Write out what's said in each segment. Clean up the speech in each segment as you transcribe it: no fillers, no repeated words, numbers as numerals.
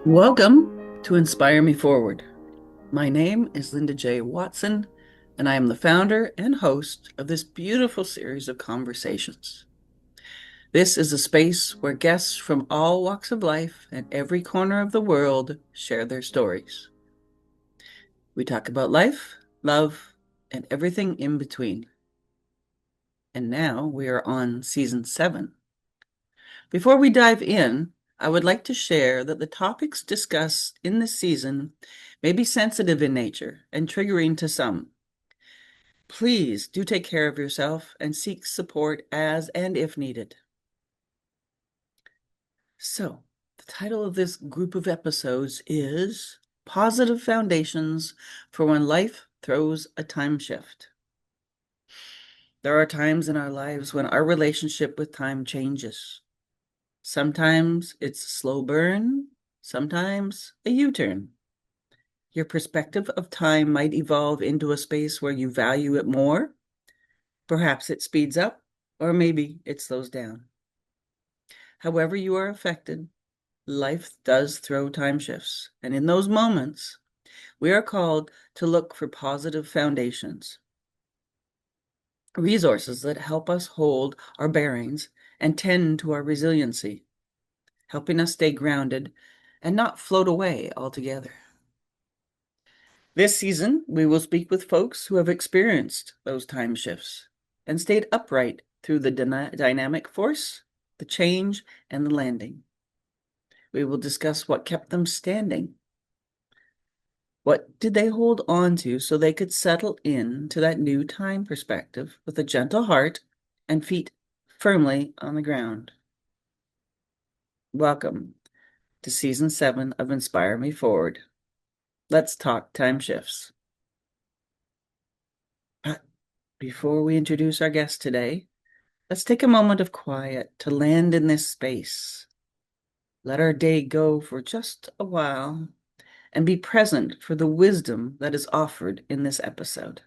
Welcome to Inspire Me Forward. My name is Linda J. Watson, and I am the founder and host of this beautiful series of conversations. This is a space where guests from all walks of life and every corner of the world share their stories. We talk about life, love, and everything in between. And now we are on season 7. Before we dive in, I would like to share that the topics discussed in this season may be sensitive in nature and triggering to some. Please do take care of yourself and seek support as and if needed. So, the title of this group of episodes is Positive Foundations for When Life Throws a Time Shift. There are times in our lives when our relationship with time changes. Sometimes it's a slow burn, sometimes a U-turn. Your perspective of time might evolve into a space where you value it more. Perhaps it speeds up, or maybe it slows down. However you are affected, life does throw time shifts. And in those moments, we are called to look for positive foundations, resources that help us hold our bearings and tend to our resiliency, helping us stay grounded and not float away altogether. This season, we will speak with folks who have experienced those time shifts and stayed upright through the dynamic force, the change, and the landing. We will discuss what kept them standing. What did they hold on to so they could settle in to that new time perspective with a gentle heart and feet firmly on the ground? Welcome to season 7 of Inspire Me Forward. Let's talk time shifts. But before we introduce our guest today, let's take a moment of quiet to land in this space. Let our day go for just a while and be present for the wisdom that is offered in this episode.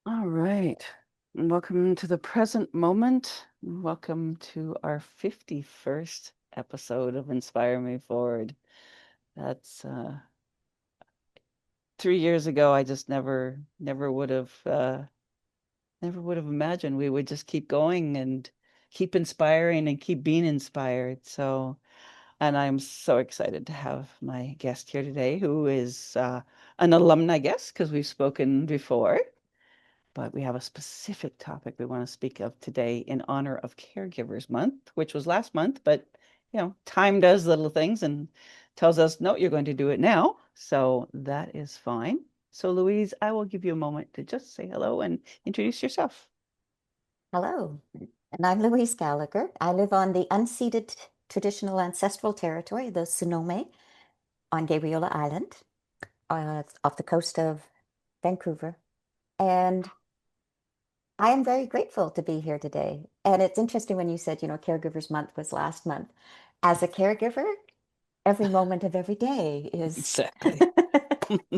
All right. Welcome to the present moment. Welcome to our 51st episode of Inspire Me Forward. That's 3 years ago. I just never would have imagined we would just keep going and keep inspiring and keep being inspired. So, and I'm so excited to have my guest here today, who is an alumni guest because we've spoken before. But we have a specific topic we want to speak of today in honor of Caregivers Month, which was last month, but time does little things and tells us, no, you're going to do it now. So that is fine. So Louise, I will give you a moment to just say hello and introduce yourself. Hello, and I'm Louise Gallagher. I live on the unceded traditional ancestral territory, the Sonome, on Gabriola Island, off the coast of Vancouver. And I am very grateful to be here today. And it's interesting when you said, Caregivers Month was last month. As a caregiver, every moment of every day is Exactly.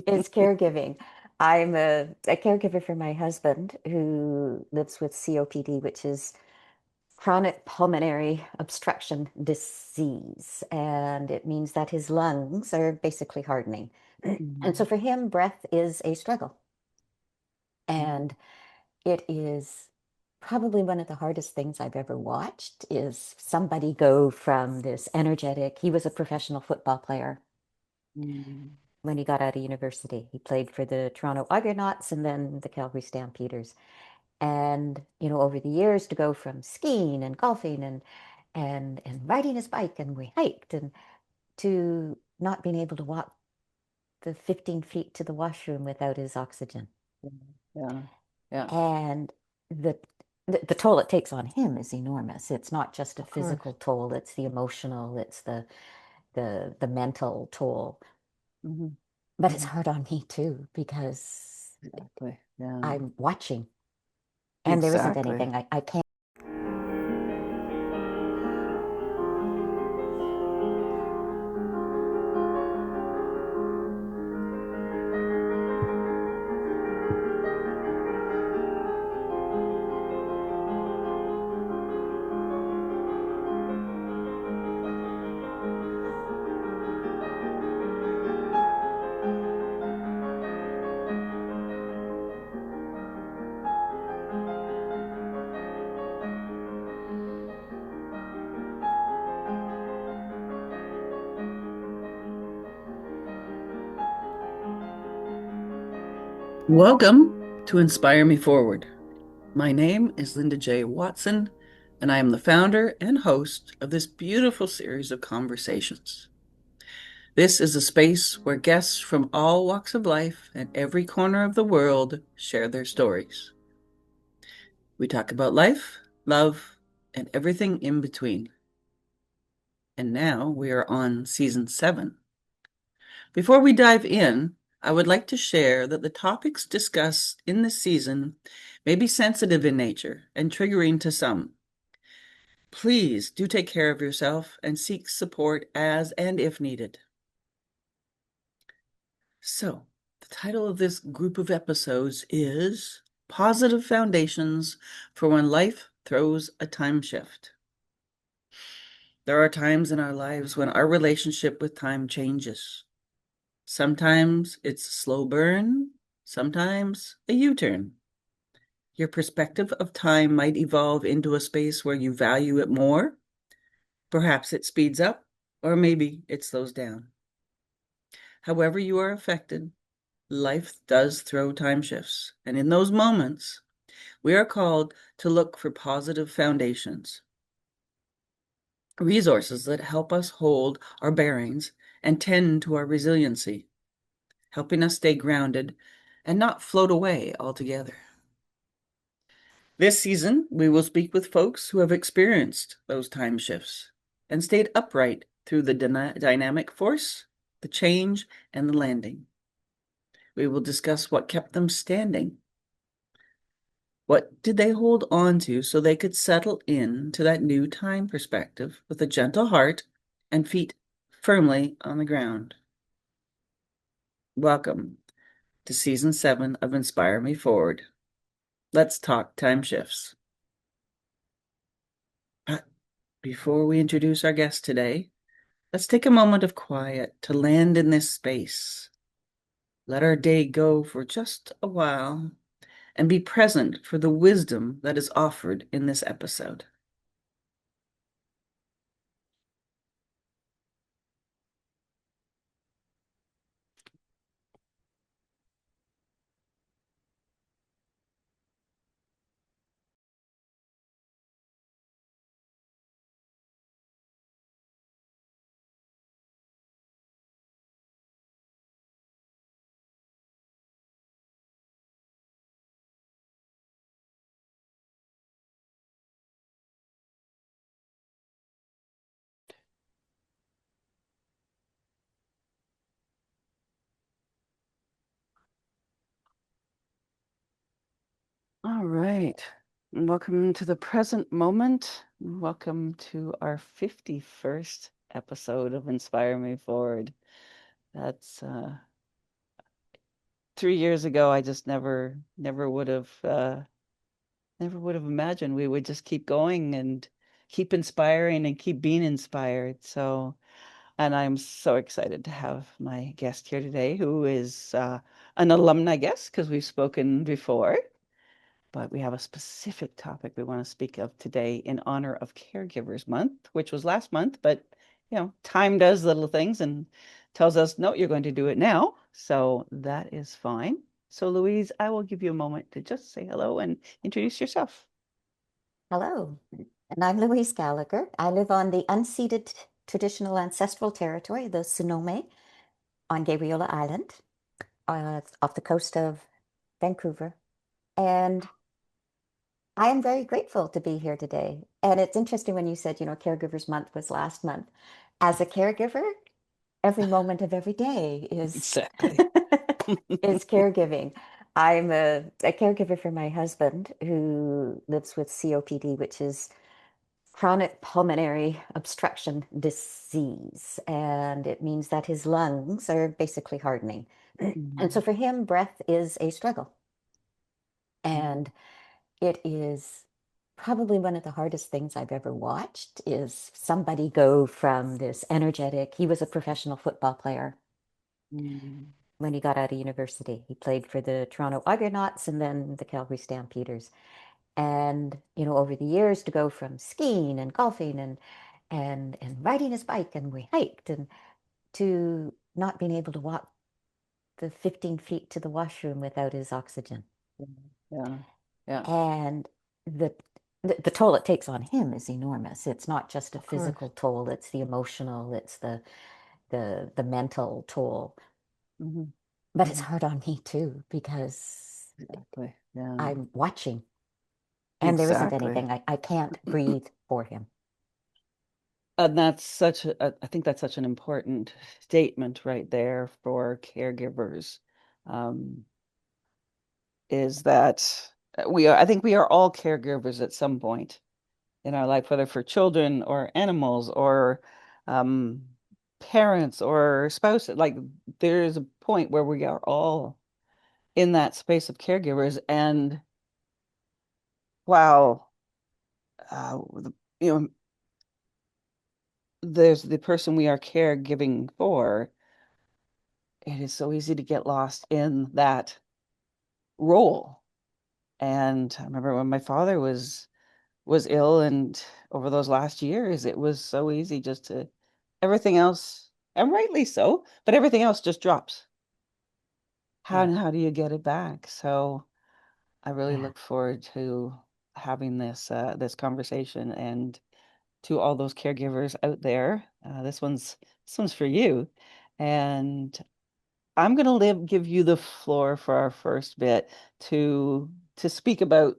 is caregiving. I'm a caregiver for my husband who lives with COPD, which is chronic pulmonary obstruction disease, and it means that his lungs are basically hardening. And so Mhm. for him, breath is a struggle. And it is probably one of the hardest things I've ever watched is somebody go from this energetic, he was a professional football player Mhm. when he got out of university. He played for the Toronto Argonauts and then the Calgary Stampeders. And, over the years to go from skiing and golfing and riding his bike and we hiked and to not being able to walk the 15 feet to the washroom without his oxygen. Yeah. Yeah. And the, the toll it takes on him is enormous. It's not just a Of course. physical toll, it's the emotional, it's the mental toll. Hmm. But it's Hmm. hard on me too because Exactly. Yeah. I'm watching and there isn't Exactly. anything I can't. Welcome to Inspire Me Forward. My name is Linda J. Watson, and I am the founder and host of this beautiful series of conversations. This is a space where guests from all walks of life and every corner of the world share their stories. We talk about life, love, and everything in between. And now we are on season 7. Before we dive in, I would like to share that the topics discussed in this season may be sensitive in nature and triggering to some. Please do take care of yourself and seek support as and if needed. So, the title of this group of episodes is Positive Foundations for When Life Throws a Time Shift. There are times in our lives when our relationship with time changes. Sometimes it's a slow burn, sometimes a U-turn. Your perspective of time might evolve into a space where you value it more. Perhaps it speeds up, or maybe it slows down. However you are affected, life does throw time shifts. And in those moments, we are called to look for positive foundations, resources that help us hold our bearings and tend to our resiliency, helping us stay grounded and not float away altogether. This season, we will speak with folks who have experienced those time shifts and stayed upright through the dynamic force, the change, and the landing. We will discuss what kept them standing. What did they hold on to so they could settle in to that new time perspective with a gentle heart and feet firmly on the ground? Welcome to season 7 of Inspire Me Forward. Let's talk time shifts. But before we introduce our guest today, let's take a moment of quiet to land in this space. Let our day go for just a while and be present for the wisdom that is offered in this episode. All right. Welcome to the present moment. Welcome to our 51st episode of Inspire Me Forward. That's 3 years ago. I just never would have imagined we would just keep going and keep inspiring and keep being inspired. So, and I'm so excited to have my guest here today, who is an alumni guest because we've spoken before. But we have a specific topic we want to speak of today in honor of Caregivers Month, which was last month, but time does little things and tells us, no, you're going to do it now. So that is fine. So Louise, I will give you a moment to just say hello and introduce yourself. Hello, and I'm Louise Gallagher. I live on the unceded traditional ancestral territory, the Sonome, on Gabriola Island, off the coast of Vancouver. And I am very grateful to be here today. And it's interesting when you said, Caregivers Month was last month. As a caregiver, every moment of every day is Exactly. is caregiving. I'm a caregiver for my husband who lives with COPD, which is chronic pulmonary obstruction disease. And it means that his lungs are basically hardening. And so Mm, for him, breath is a struggle. mm, And it is probably one of the hardest things I've ever watched is somebody go from this energetic, he was a professional football player mm, when he got out of university. He played for the Toronto Argonauts and then the Calgary Stampeders. And, over the years to go from skiing and golfing and riding his bike and we hiked and to not being able to walk the 15 feet to the washroom without his oxygen. yeah. Yeah. And the the toll it takes on him is enormous. It's not just a Of course. physical toll, it's the emotional, it's the mental toll. Hmm. But it's Hmm. hard on me too because Exactly. Yeah. I'm watching and there isn't Exactly. anything. I can't breathe for him. And that's I think that's such an important statement right there for caregivers, um, is that I think we are all caregivers at some point in our life, whether for children or animals or um, parents or spouses. Like there is a point where we are all in that space of caregivers. And wow, you know, there's the person we are caregiving for. It is so easy to get lost in that role. And I remember when my father was ill, and over those last years, it was so easy just to everything else, and rightly so, but everything else just drops. Yeah, How do you get it back? So I really yeah. look forward to having this conversation, and to all those caregivers out there. This one's for you. And I'm gonna give you the floor for our first bit to speak about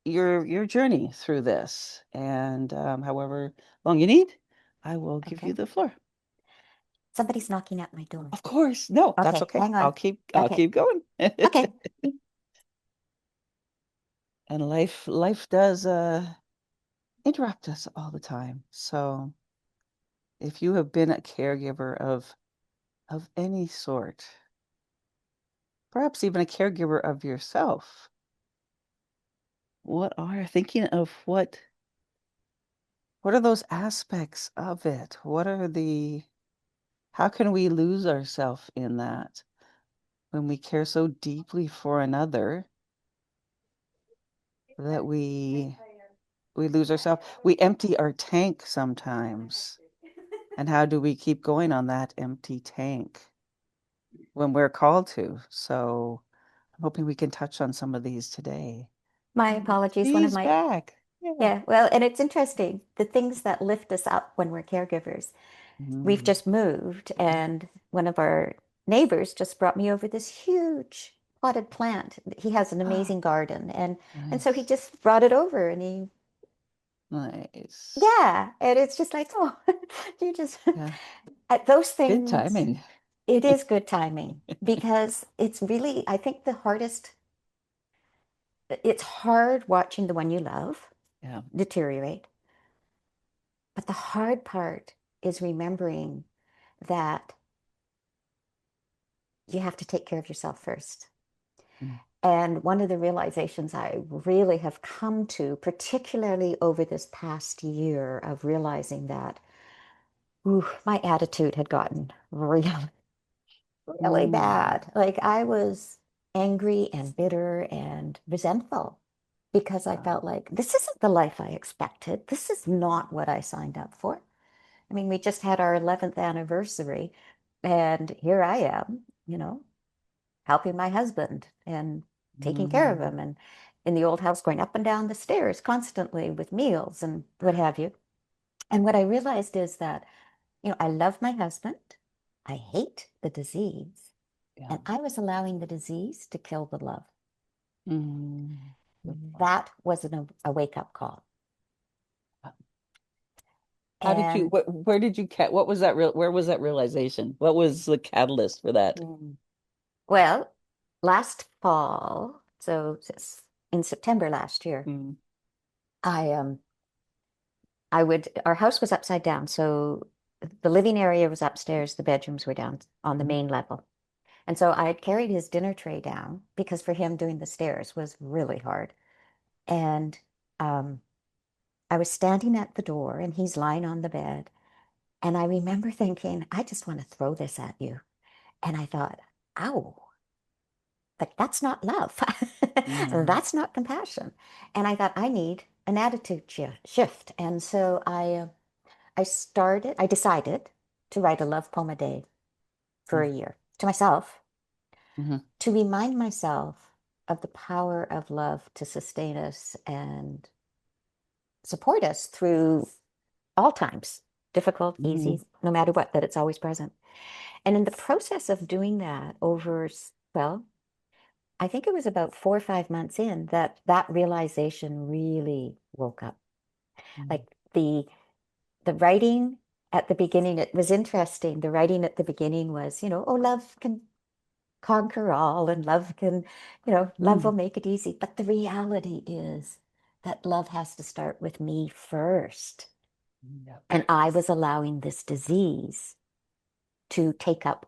your journey through this. And however long you need, I will give you Okay. the floor. Somebody's knocking at my door. Of course. No, that's Okay, okay. hang on. I'll Okay. keep going. Okay. And life does interrupt us all the time. So if you have been a caregiver of any sort, perhaps even a caregiver of yourself, thinking of what are those aspects of it? How can we lose ourselves in that when we care so deeply for another that we lose ourselves? We empty our tank sometimes. And how do we keep going on that empty tank when we're called to? So I'm hoping we can touch on some of these today. My apologies. One of She's my, back. Yeah. yeah, well, and it's interesting. The things that lift us up when we're caregivers. We've Mm. just moved, and one of our neighbors just brought me over this huge potted plant. He has an amazing garden, and so he Nice. just brought it over, and he, Nice. yeah, and it's just like, oh, you just Yeah. at those Good things. timing. It is good timing because it's really, I think the hardest, it's hard watching the one you love Yeah. deteriorate, but the hard part is remembering that you have to take care of yourself first. Mm. And one of the realizations I really have come to, particularly over this past year, of realizing that my attitude had gotten really, really Mm. bad. Like I was angry and bitter and resentful because I Wow. felt like this isn't the life I expected. This is not what I signed up for. I mean, we just had our 11th anniversary, and here I am, helping my husband and taking care of Mm. him, and in the old house, going up and down the stairs constantly with meals and what have you. And what I realized is that, I love my husband. I hate the disease. Yeah. And I was allowing the disease to kill the love. Mm. Good point. That was a wake-up call. How did you, And where did you, what was that real, where was that realization? What was the catalyst for that? well, last fall, so in September last year, Mm. I our house was upside down, so the living area was upstairs, the bedrooms were down on the Mhm. main level. And so I had carried his dinner tray down because for him doing the stairs was really hard. And um, I was standing at the door and he's lying on the bed. And I remember thinking, I just want to throw this at you. And I thought, ow, like that's not love. Mm. That's not compassion. And I thought, I need an attitude shift. And so I decided to write a love poem a day for Mm. a year to myself Mhm. to remind myself of the power of love to sustain us and support us through all times, difficult, easy, Mhm. no matter what, that it's always present. And in the process of doing that over, well, I think it was about 4 or 5 months in that that realization really woke up. Mm. Like the writing at the beginning, it was interesting. The writing at the beginning was, oh, love can conquer all and love can, love will Mm. make it easy. But the reality is that love has to start with me first. Yeah. And I was allowing this disease to take up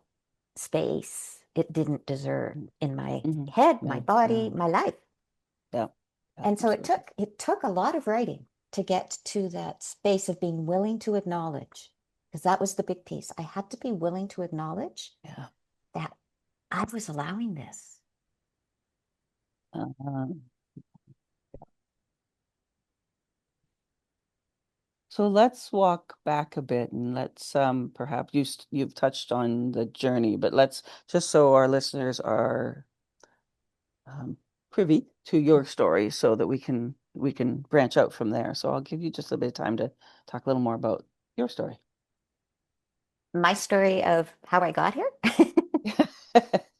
space it didn't deserve in my Mhm. head, my Yeah. body, Yeah. my life. Yeah. Yeah. And so it Absolutely. took a lot of writing to get to that space of being willing to acknowledge, because that was the big piece. I had to be willing to acknowledge Yeah. that I was allowing this. Uh, so let's walk back a bit and let's perhaps you've touched on the journey, but let's just so our listeners are um, privy to your story so that we can branch out from there. So I'll give you just a bit of time to talk a little more about your story. My story of how I got here.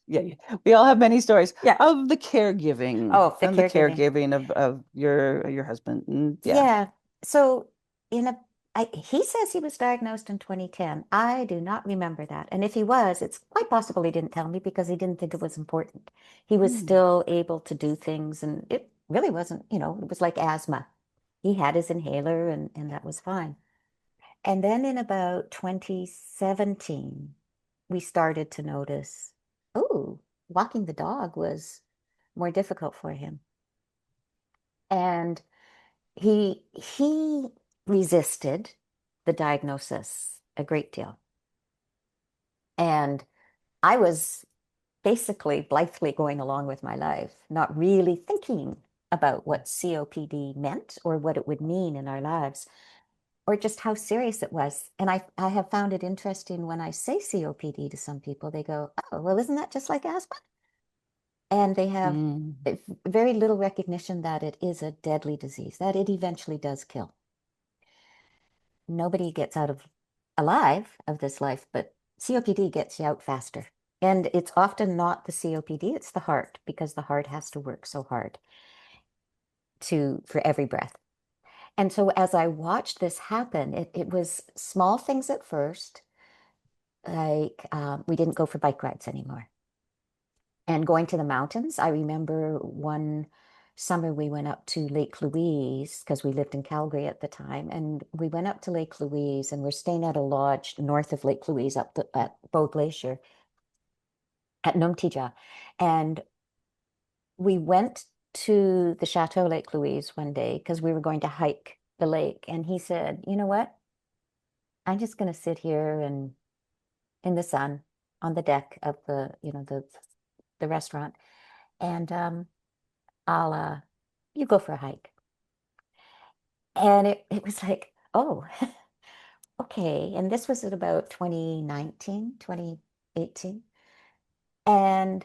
Yeah, yeah. We all have many stories Yeah. of the caregiving Oh, the and the caregiving. caregiving of your husband. And yeah. Yeah. So in a he says he was diagnosed in 2010. I do not remember that. And if he was, it's quite possible he didn't tell me because he didn't think it was important. He was Mm. still able to do things and it really wasn't, it was like asthma. He had his inhaler and that was fine. And then in about 2017, we started to notice, oh, walking the dog was more difficult for him. And he resisted the diagnosis a great deal. And I was basically blithely going along with my life, not really thinking about what COPD meant or what it would mean in our lives or just how serious it was. And I have found it interesting when I say COPD to some people, they go, oh, well, isn't that just like asthma? And they have Mm. very little recognition that it is a deadly disease, that it eventually does kill. Nobody gets out of alive of this life, but COPD gets you out faster. And it's often not the COPD, it's the heart, because the heart has to work so hard for every breath. And so as I watched this happen, it was small things at first, like we didn't go for bike rides anymore. And going to the mountains, I remember one summer we went up to Lake Louise because we lived in Calgary at the time. And we went up to Lake Louise and we're staying at a lodge north of Lake Louise at Bow Glacier at Numtija. And we went to the Chateau Lake Louise one day because we were going to hike the lake. And he said, you know what? I'm just going to sit here and in the sun on the deck of the restaurant. And I'll you go for a hike. And it was like, oh, okay. And this was at about 2019, 2018. And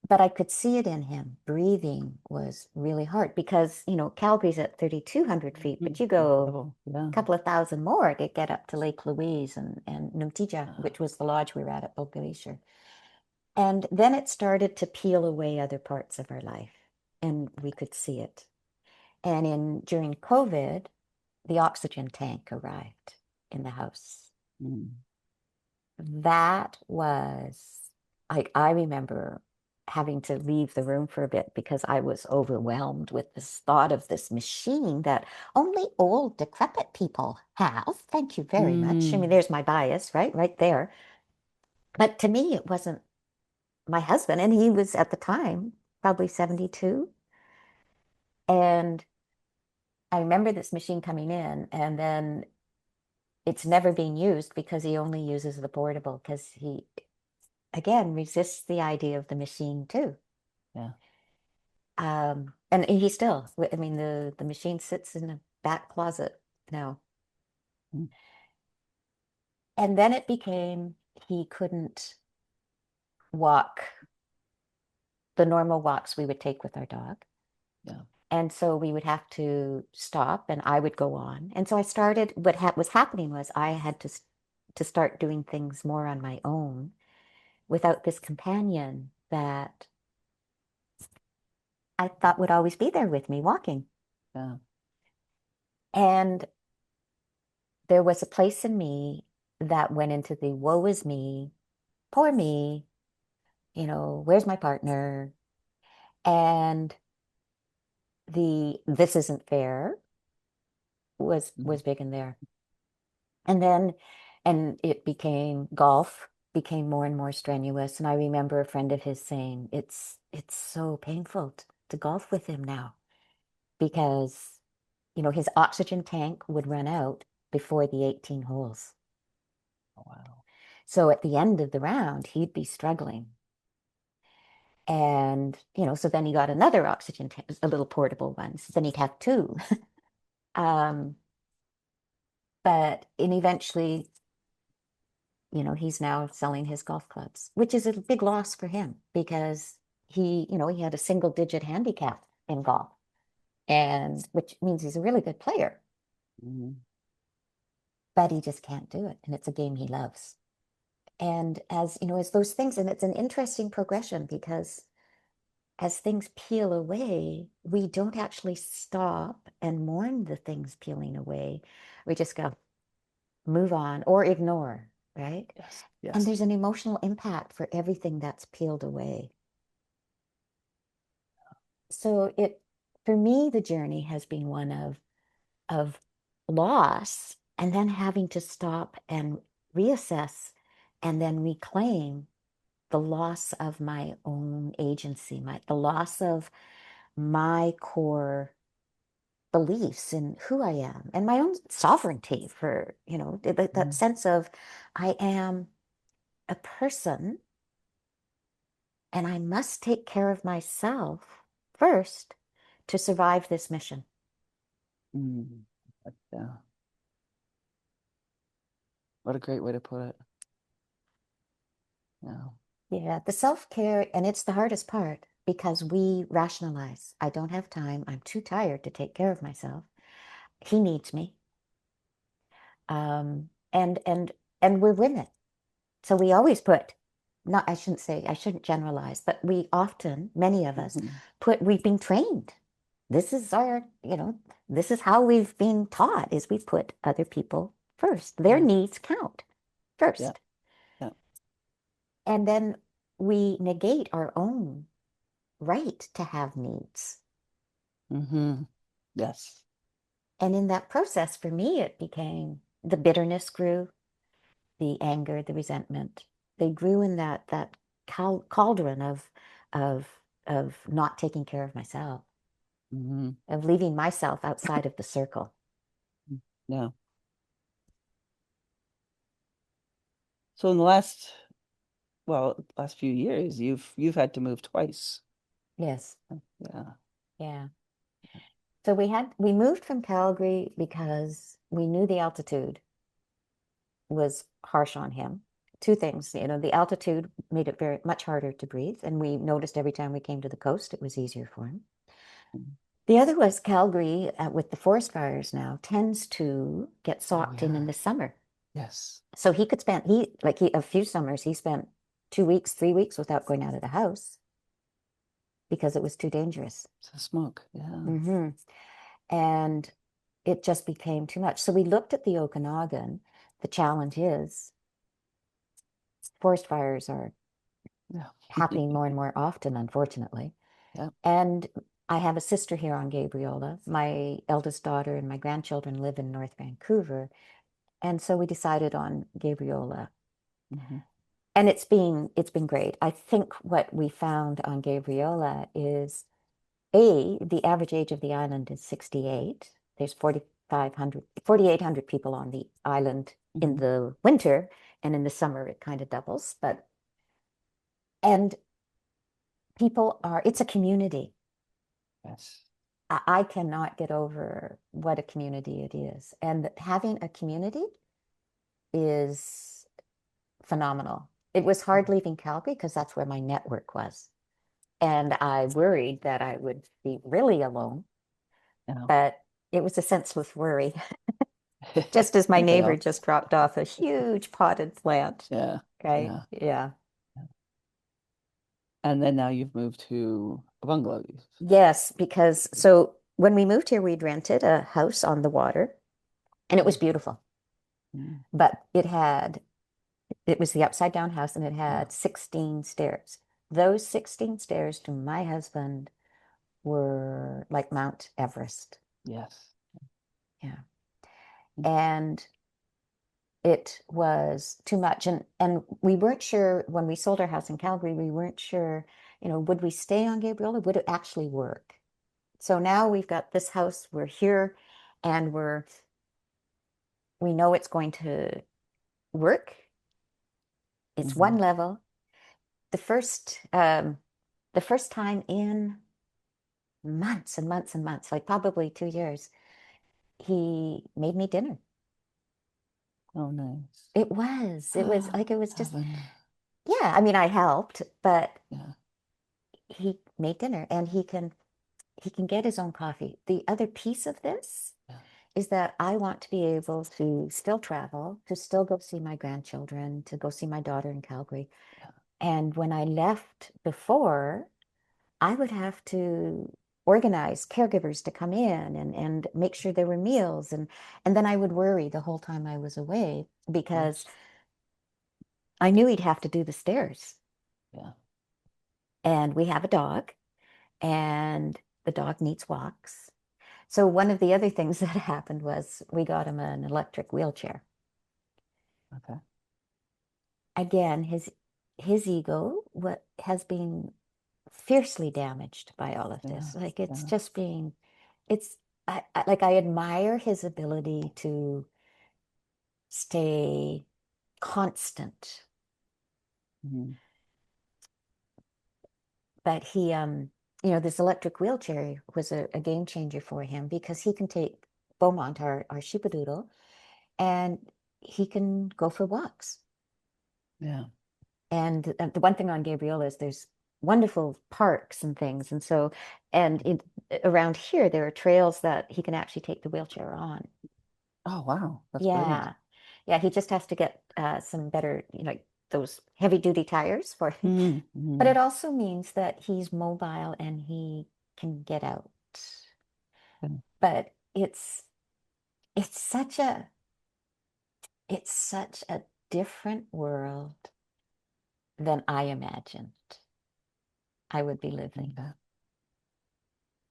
but I could see it in him. Breathing was really hard because, Calgary's at 3,200 feet, but you go Incredible. Yeah. a couple of thousand more to get up to Lake Louise and Numtija, which was the lodge we were at Bull Glacier. And then it started to peel away other parts of our life, and we could see it. And during COVID, the oxygen tank arrived in the house. Mm. That was, I remember having to leave the room for a bit because I was overwhelmed with this thought of this machine that only old, decrepit people have. Thank you very much. I mean, Mm. there's my bias, right? Right there. But to me, it wasn't my husband, and he was at the time probably 72. And I remember this machine coming in, and then it's never being used because he only uses the portable because he, again, resists the idea of the machine too. Yeah. And he still, I mean, the machine sits in a back closet now. Mm. And then it became he couldn't walk the normal walks we would take with our dog. Yeah. And so we would have to stop and I would go on. And so I started, what was happening was I had to start doing things more on my own without this companion that I thought would always be there with me walking. Yeah. And there was a place in me that went into the woe is me, poor me, where's my partner? And the this isn't fair Mm. was big in there. And then and it became golf became more and more strenuous. And I remember a friend of his saying, it's so painful to golf with him now because, his oxygen tank would run out before the 18 holes. Oh, wow. So at the end of the round, he'd be struggling. And, so then he got another oxygen tank, a little portable one. So then he'd have two. Um, and eventually, he's now selling his golf clubs, which is a big loss for him because he had a single digit handicap in golf, and which means he's a really good player, Mm. but he just can't do it. And it's a game he loves. And as those things, and it's an interesting progression because as things peel away, we don't actually stop and mourn the things peeling away. We just go, move on or ignore, right? Yes. And Yes. there's an emotional impact for everything that's peeled away. So for me, the journey has been one of loss and then having to stop and reassess and then reclaim the loss of my own agency, the loss of my core beliefs in who I am and my own sovereignty for, that Mm. sense of I am a person and I must take care of myself first to survive this mission. Mm. Yeah. What a great way to put it. Yeah. Yeah, the self-care, and it's the hardest part because we rationalize. I don't have time. I'm too tired to take care of myself. He needs me. And we're women. So we always put, not, I shouldn't generalize, but we often, many of us, Mhm. we've been trained. This is this is how we've been taught is we put other people first. Their Yeah. needs count Yeah. first. Yeah. And then we negate our own right to have needs. Mm-hmm. Yes. And in that process, for me, it became the bitterness grew, the anger, the resentment. They grew in that cauldron of of not taking care of myself, Mm-hmm. of leaving myself outside of the circle. Yeah. So in the last few years, you've had to move twice. Yes. Yeah. Yeah. So we moved from Calgary because we knew the altitude was harsh on him two things. The altitude made it very much harder to breathe, and we noticed every time we came to the coast, it was easier for him. Mhm. The other was Calgary, with the forest fires now, tends to get Oh, socked in yeah. the summer. Yes. So he could spend a few summers he spent 2 weeks, 3 weeks without going out of the house because it was too dangerous. It's the smoke. Yeah. Hmm. And it just became too much. So we looked at the Okanagan. The challenge is forest fires are Yeah. happening more and more often, unfortunately. Yeah. And I have a sister here on Gabriola. My eldest daughter and my grandchildren live in North Vancouver. And so we decided on Gabriola. Hmm. And it's been great. I think what we found on Gabriola is the average age of the island is 68. There's 4,800 people on the island in Hmm. the winter, and in the summer it kind of doubles. And it's a community. Yes. I cannot get over what a community it is. And having a community is phenomenal. It was hard leaving Calgary because that's where my network was. And I worried that I would be really alone, Yeah. but it was a senseless worry. Just as my Anybody neighbor else? just dropped off a huge potted plant. Yeah. Okay. Yeah. Yeah. And then now you've moved to a bungalow. Yes, because so when we moved here, we'd rented a house on the water and it was beautiful. Mm. But it was the upside down house and it Yeah. had 16 stairs. Those 16 stairs to my husband were like Mount Everest. Yes. Yeah. Mm. And it was too much. And we weren't sure when we sold our house in Calgary, we weren't sure, would we stay on Gabriola? Would it actually work? So now we've got this house, we're here, and we know it's going to work. It's one Hmm. level. The first time in months and months and months, like probably 2 years, he made me dinner. Oh, nice. It was like, it was just, Heaven. yeah, I mean, I helped, but Yeah. he made dinner and he can get his own coffee. The other piece of this Yeah. is that I want to be able to still travel, to still go see my grandchildren, to go see my daughter in Calgary. Yeah. And when I left before, I would have to organize caregivers to come in and make sure there were meals. And then I would worry the whole time I was away Of because course. I knew he'd have to do the stairs. Yeah. And we have a dog, and the dog needs walks. So one of the other things that happened was we got him an electric wheelchair. Okay. Again, his ego what has been fiercely damaged by all of Yeah. this. Like it's Yeah. just being, it's like I admire his ability to stay constant, Hmm. but this electric wheelchair was a game changer for him because he can take Beaumont, our sheepadoodle, and he can go for walks. Yeah. And the one thing on Gabriola is there's wonderful parks and things. And so, around here, there are trails that he can actually take the wheelchair on. Oh, wow. That's brilliant. Yeah. Yeah. He just has to get some better, like those heavy duty tires for him. Hmm. But Hmm. it also means that he's mobile and he can get out. Yeah. But it's such a it's such a different world than I imagined I would be living. Yeah.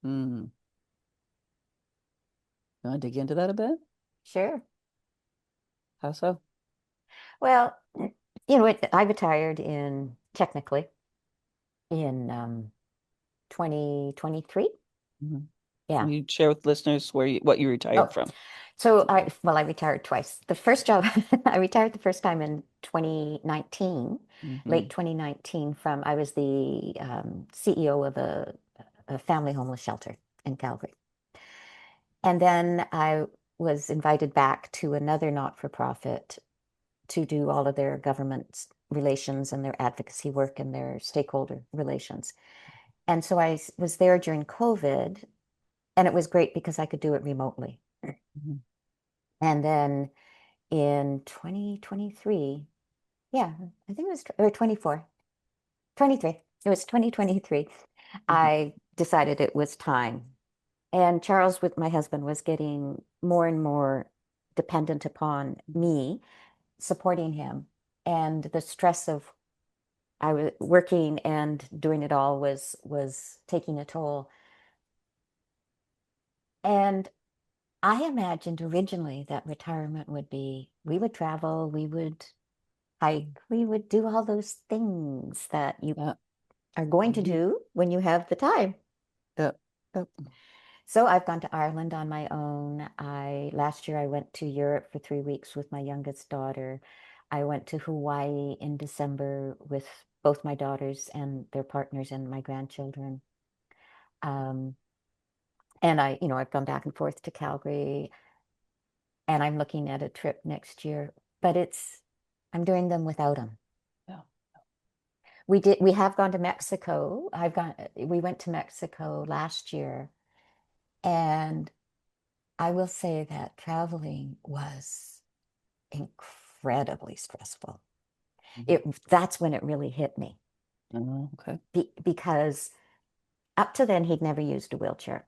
Mm. You want to dig into that a bit? Sure. How so? Well, I retired technically in 2023. Hmm. Yeah. You share with listeners what you Oh, retired from. so I retired twice. The first job, I retired the first time in 2019, Hmm. late 2019 I was the CEO of a family homeless shelter in Calgary. And then I was invited back to another not-for-profit to do all of their government relations and their advocacy work and their stakeholder relations. And so I was there during COVID, and it was great because I could do it remotely. Mhm. And then in 2023, yeah, I think it was, or 24, 23, it was 2023, Mhm. I decided it was time. And Charles, with my husband, was getting more and more dependent upon me supporting him. And the stress of I was working and doing it all was taking a toll. And I imagined originally that retirement would be we would travel, we would hike, we would do all those things that you Yeah. are going to Mhm. do when you have the time. Yeah. Yep. So I've gone to Ireland on my own. I last year I went to Europe for 3 weeks with my youngest daughter. I went to Hawaii in December with both my daughters and their partners and my grandchildren. Um, and I've gone back and forth to Calgary, and I'm looking at a trip next year, but I'm doing them without them. Yeah. We have gone to Mexico. We went to Mexico last year, and I will say that traveling was incredibly stressful. Mhm. That's when it really hit me Okay. because up to then he'd never used a wheelchair.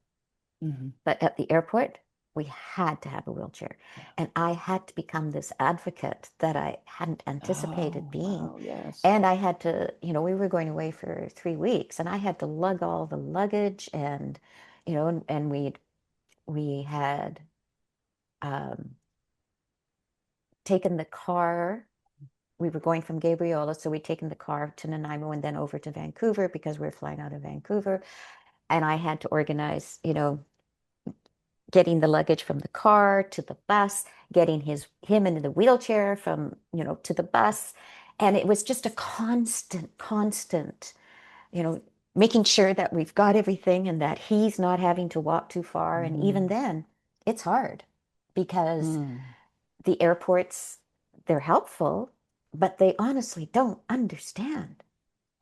Mhm. But at the airport, we had to have a wheelchair. Yeah. And I had to become this advocate that I hadn't anticipated Oh, being. wow. Yes. And I had to, we were going away for 3 weeks, and I had to lug all the luggage, and, and we had um, taken the car. We were going from Gabriola, so we'd taken the car to Nanaimo and then over to Vancouver because we were flying out of Vancouver. And I had to organize, getting the luggage from the car to the bus, getting him into the wheelchair from, to the bus. And it was just a constant, you know, making sure that we've got everything and that he's not having to walk too far. And even Mhm. then, it's hard because Mm. the airports, they're helpful, but they honestly don't understand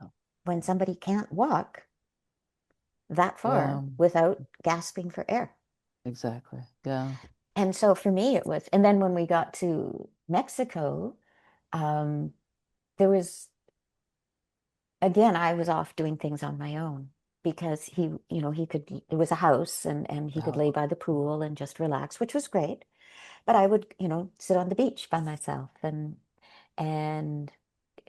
Oh, when somebody can't walk that yeah. far without gasping for air. Exactly. Yeah. And so for me, it was, and then when we got to Mexico, um, there was, again, I was off doing things on my own because it was a house and he could lay Oh. by the pool and just relax, which was great. But I would, sit on the beach by myself and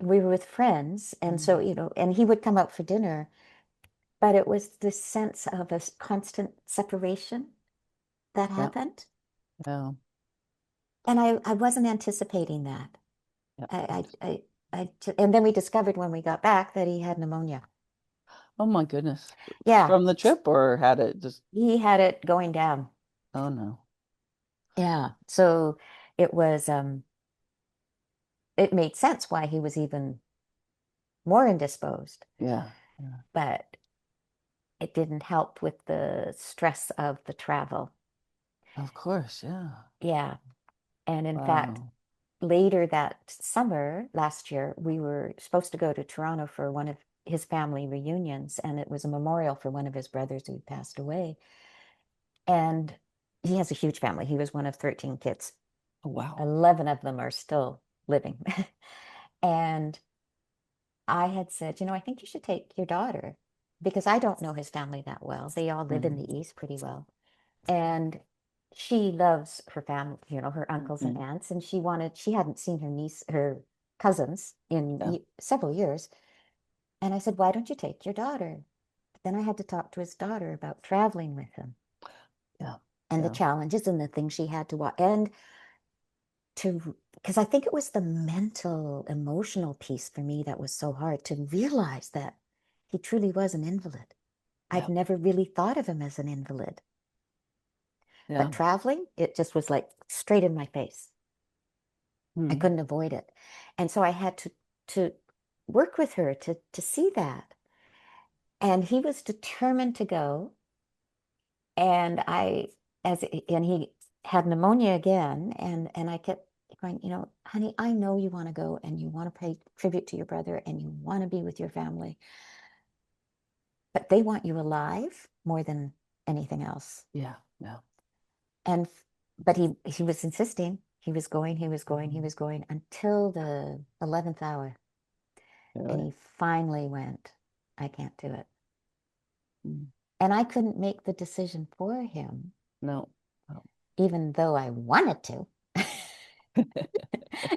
we were with friends. And so, Mm. and he would come out for dinner, but it was this sense of a constant separation that Yeah. happened. Yeah. And I wasn't anticipating that. Yeah. I, I, and then we discovered when we got back that he had pneumonia. Oh my goodness. Yeah, From the trip or had it just, he had it going down. oh no. Yeah. So it was, it made sense why he was even more indisposed, Yeah. Yeah. but it didn't help with the stress of the travel. Of course. Yeah. Yeah. And in fact, Wow. later that summer, last year, we were supposed to go to Toronto for one of his family reunions, and it was a memorial for one of his brothers who passed away. And he has a huge family. He was one of 13 kids. Oh, wow. 11 of them are still living. And I had said, I think you should take your daughter because I don't know his family that well. They all live in Mm. the East pretty well. And she loves her family, her uncles and Mm. aunts. And she hadn't seen her cousins in Yeah. several years. And I said, why don't you take your daughter? But then I had to talk to his daughter about traveling with him Yeah. and the Yeah. challenges and the things she had to watch. And because I think it was the mental, emotional piece for me that was so hard to realize that he truly was an invalid. I'd Yeah. never really thought of him as an invalid, but Yeah. traveling, it just was like straight in my face. I Mm. couldn't avoid it. And so I had to work with her to see that. And he was determined to go. And I, and he had pneumonia again. And I kept going, honey, I know you want to go and you want to pay tribute to your brother and you want to be with your family, but they want you alive more than anything else. Yeah. Yeah. And but he was insisting. He was going, he was going, he was going until the 11th hour. And Really? he finally went, I can't do it. Mm. And I couldn't make the decision for him, No. No. even though I wanted to,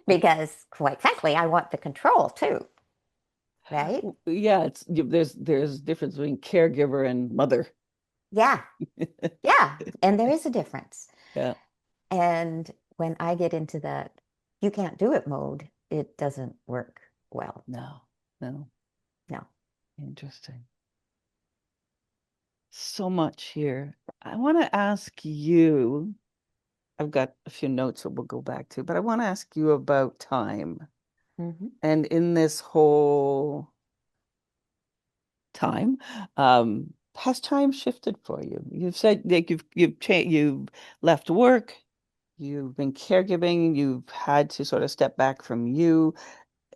because quite frankly, I want the control too, right? Yeah, there's difference between caregiver and mother. Yeah, yeah. And there is a difference. Yeah. And when I get into that you can't do it mode, it doesn't work well. No. No. No. Interesting. So much here. I want to ask you, I've got a few notes that we'll go back to, but I want to ask you about time. Mm-hmm. And in this whole time, has time shifted for you? You've said like you've left work, you've been caregiving, you've had to sort of step back from you.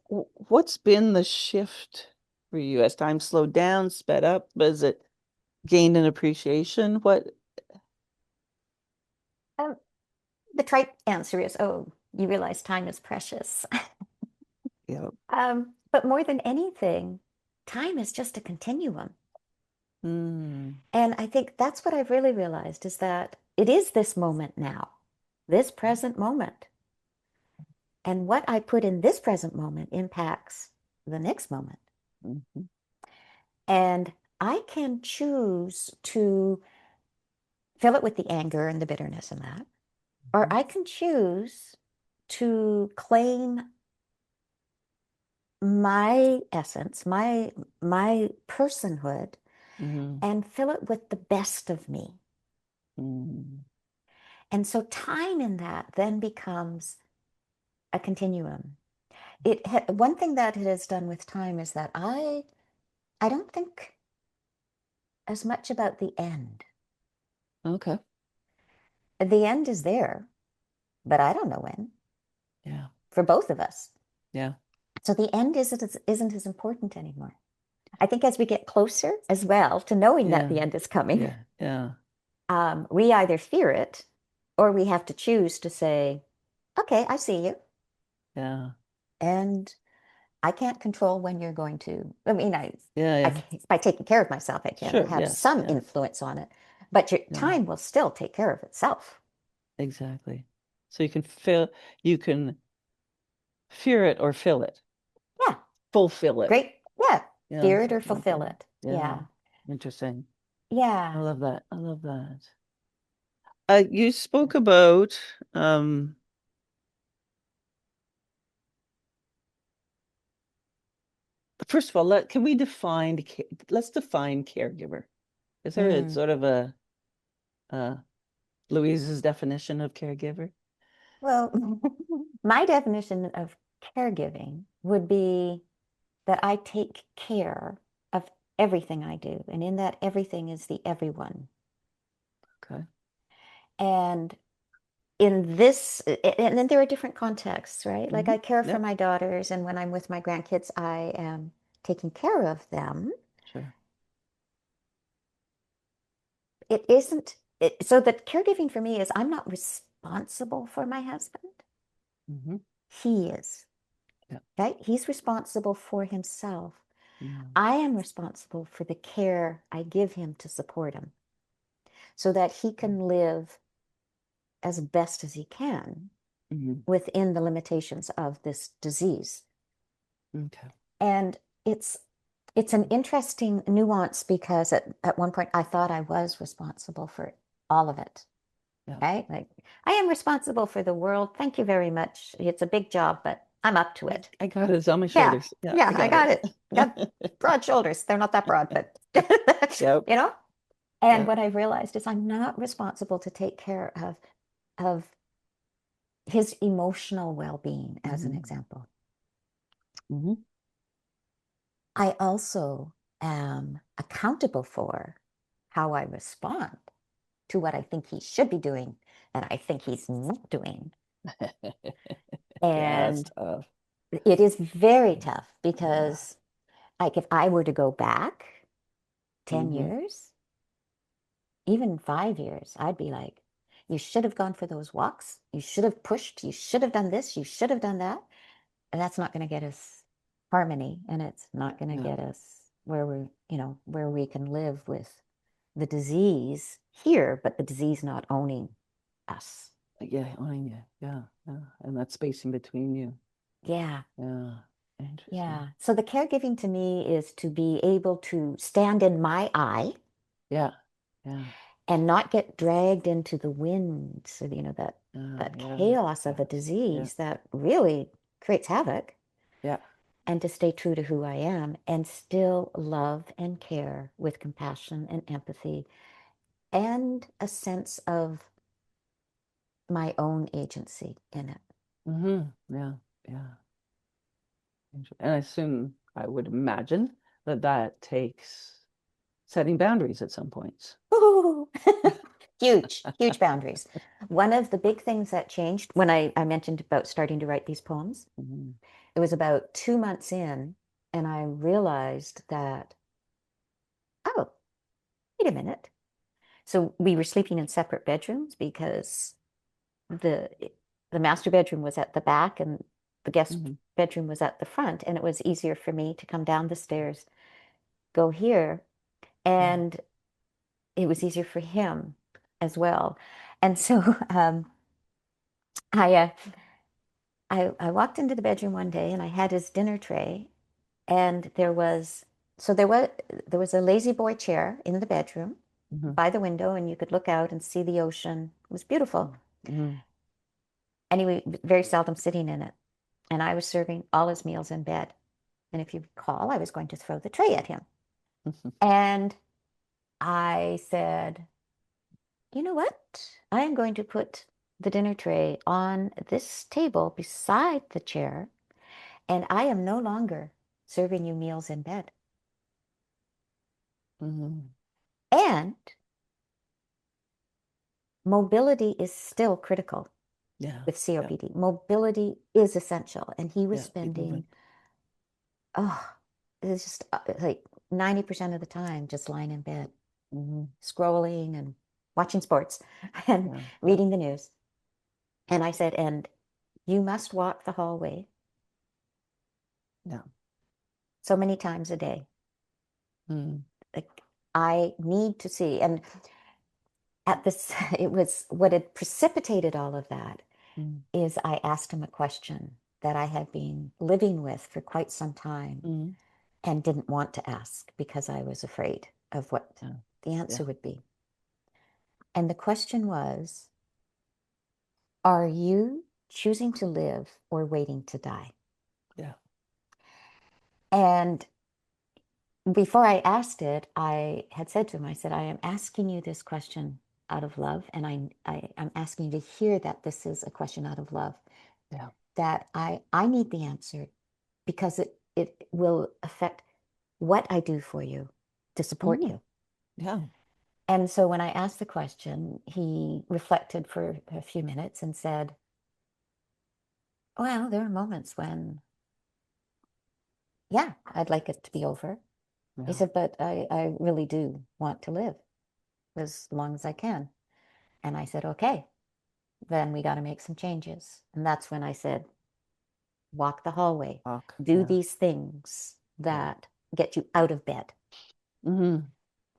What's been the shift for you? Has time slowed down, sped up? Has it gained an appreciation? What, Um, the trite answer is, oh, you realize time is precious. you know, But more than anything, time is just a continuum. mm, And I think that's what I've really realized is that it is this moment now, this present moment. And what I put in this present moment impacts the next moment. mhm, And I can choose to fill it with the anger and the bitterness and that, or mhm, I can choose to claim my essence, my personhood, mhm, and fill it with the best of me. mhm, And so time in that then becomes a continuum. One thing that it has done with time is that I don't think as much about the end. okay. The end is there, but I don't know when Yeah. for both of us. Yeah. So the end isn't as important anymore. I think as we get closer as well to knowing that Yeah. the end is coming, Yeah. Yeah. we either fear it or we have to choose to say, okay, I see you. Yeah. And I can't control when you're going to. I mean, Yeah. I Yeah. can, by taking care of myself, I can Sure. have Yes. some Yeah. influence on it, but your Yeah. time will still take care of itself. Exactly. So you can fear it or fill it, Yeah, fulfill it. great. Yeah, Yeah. fear it or Okay. fulfill it. Yeah. Yeah, Interesting. I yeah. love that. I love that. You spoke about first of all, can we let's define caregiver. Is there a Mm. sort of a uh Louise's definition of caregiver? Well, my definition of caregiving would be that I take care of everything I do, and in that everything is the everyone. Okay. And in this, and then there are different contexts, right? Like Hmm. I care for Yep. my daughters, and when I'm with my grandkids, I am taking care of them. Sure. It isn't, so that caregiving for me is I'm not responsible for my husband. Hmm. He is, Yeah. right? He's responsible for himself. Mm. I am responsible for the care I give him to support him so that he can live as best as he can Hmm. within the limitations of this disease. Okay. And it's it's an interesting nuance because at one point I thought I was responsible for all of it, Yeah. right? Like I am responsible for the world. Thank you very much. It's a big job, but I'm up to it. I got it. It's on my Yeah, shoulders. Yeah, yeah, I I got got it. Got it. broad shoulders. They're not that broad, but Yep. you know? And Yep. what I realized is I'm not responsible to take care of his emotional well-being, as an Hmm. example. Hmm. I also am accountable for how I respond to what I think he should be doing and I think he's not doing. Yeah, that's And tough. it is very tough Yeah. because, like, if I were to go back 10 Hmm. years, even 5 years, I'd be like, you should have gone for those walks. You should have pushed. You should have done this. You should have done that. And that's not going to get us harmony. And it's not going to Yeah. get us where where we can live with the disease here, but the disease not owning us. Yeah. Oh, yeah. Yeah. Yeah. And that space in between you. Yeah. Yeah. Interesting. Yeah. So the caregiving to me is to be able to stand in my eye Yeah. Yeah. and not get dragged into the wind. So, that Yeah. chaos of a Yes. Yeah. disease that really creates havoc, Yeah. and to stay true to who I am and still love and care with compassion and empathy and a sense of my own agency in it. Yeah. Yeah. And I assume, I would imagine that that takes setting boundaries at some points. Ooh. Huge, huge boundaries. One of the big things that changed when I mentioned about starting to write these poems, Hmm. it was about 2 months in, and I realized that, oh, wait a minute. So we were sleeping in separate bedrooms because the the master bedroom was at the back and the guest Hmm. bedroom was at the front, and it was easier for me to come down the stairs, go here, Yeah. and it was easier for him as well. And so I, uh, I walked into the bedroom one day and I had his dinner tray, and there was a lazy boy chair in the bedroom Hmm. by the window, and you could look out and see the ocean. It was beautiful. Hmm. And he was very seldom sitting in it. And I was serving all his meals in bed. And if you recall, I was going to throw the tray at him. And I said, you know what? I am going to put the dinner tray on this table beside the chair, and I am no longer serving you meals in bed. Hmm. And mobility is still critical Yeah. with Yeah. COPD. Mobility is essential. And he was Yeah. Keep spending, moving. oh, it's just like 90% of the time just lying in bed, Hmm. scrolling and watching sports and Yeah. Yeah. reading the news. And I said, and you must walk the hallway Yeah. so many times a day. Mm. Like, I need to see. And at this, it was what had precipitated all of that Mm. is I asked him a question that I had been living with for quite some time Mm. and didn't want to ask because I was afraid of what Yeah. the answer Yeah. would be. And the question was, are you choosing to live or waiting to die? Yeah. And before I asked it, I had said to him, I said, I am asking you this question out of love, and I'm asking you to hear that this is a question out of love, Yeah. that I need the answer because it will affect what I do for you to support Mm. you. Yeah. And so when I asked the question, he reflected for a few minutes and said, well, there are moments when, yeah, I'd like it to be over. He Yeah. said, but I really do want to live as long as I can. And I said, okay, then we got to make some changes. And that's when I said, walk the hallway, Talk. do Yeah. these things Yeah. that get you out of bed. Hmm.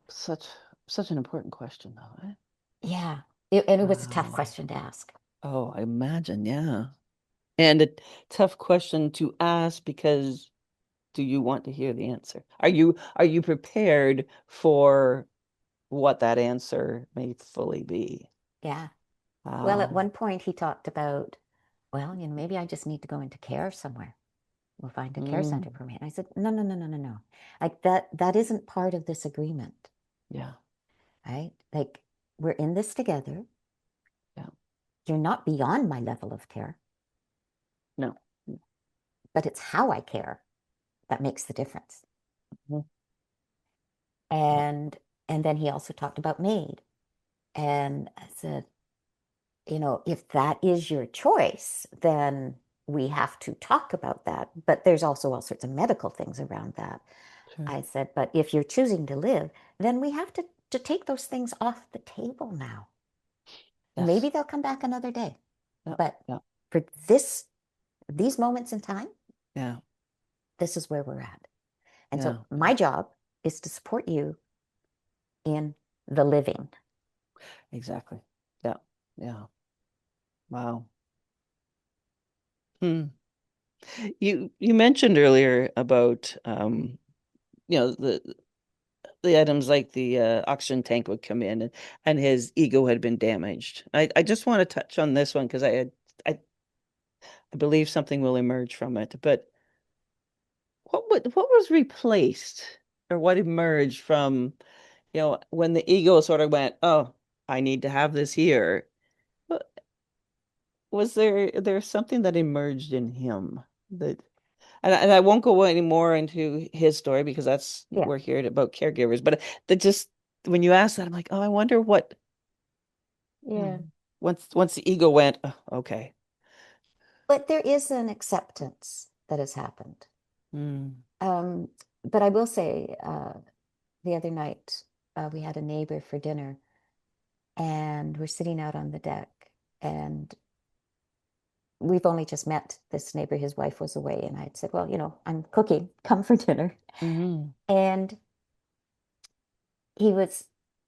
Such such an important question, though, eh? Yeah. And it was a tough Wow. question to ask. Oh, I imagine, yeah. And a tough question to ask because do you want to hear the answer? Are you prepared for what that answer may fully be? Yeah. Well, at Wow. one point he talked about, well, maybe I just need to go into care somewhere. We'll find a care Mm. center for me. And I said, no, no, no, no, no, no. Like that isn't part of this agreement, Yeah. right? Like, we're in this together. Yeah. You're not beyond my level of care, No. but it's how I care that makes the difference. Mhm. Yeah. And then he also talked about maid. And I said, if that is your choice, then we have to talk about that. But there's also all sorts of medical things around that. Sure. I said, but if you're choosing to live, then we have to take those things off the table now. Maybe Yes. they'll come back another day. Yeah. But Yeah. for these moments in time, Yeah. this is where we're at. And so Yeah. Yeah. my job is to support you in the living. Exactly. Yeah. Yeah. Wow. Hmm. You mentioned earlier about the items like the oxygen tank would come in and his ego had been damaged. I just want to touch on this one because I believe something will emerge from it. But what was replaced or what emerged from, when the ego sort of went, oh, I need to have this here. Wa- Was there something that emerged in him that and I won't go any more into his story because that's Yeah. we're here about caregivers, but that just when you ask that, I'm like, oh, I wonder what, Yeah. once the ego went, "Oh, okay. But there is an acceptance that has happened. Mm, Um, but I will say, the other night, we had a neighbor for dinner and we're sitting out on the deck. And we've only just met this neighbor. His wife was away. And I had said, well, I'm cooking, come for dinner. hmm. And he was,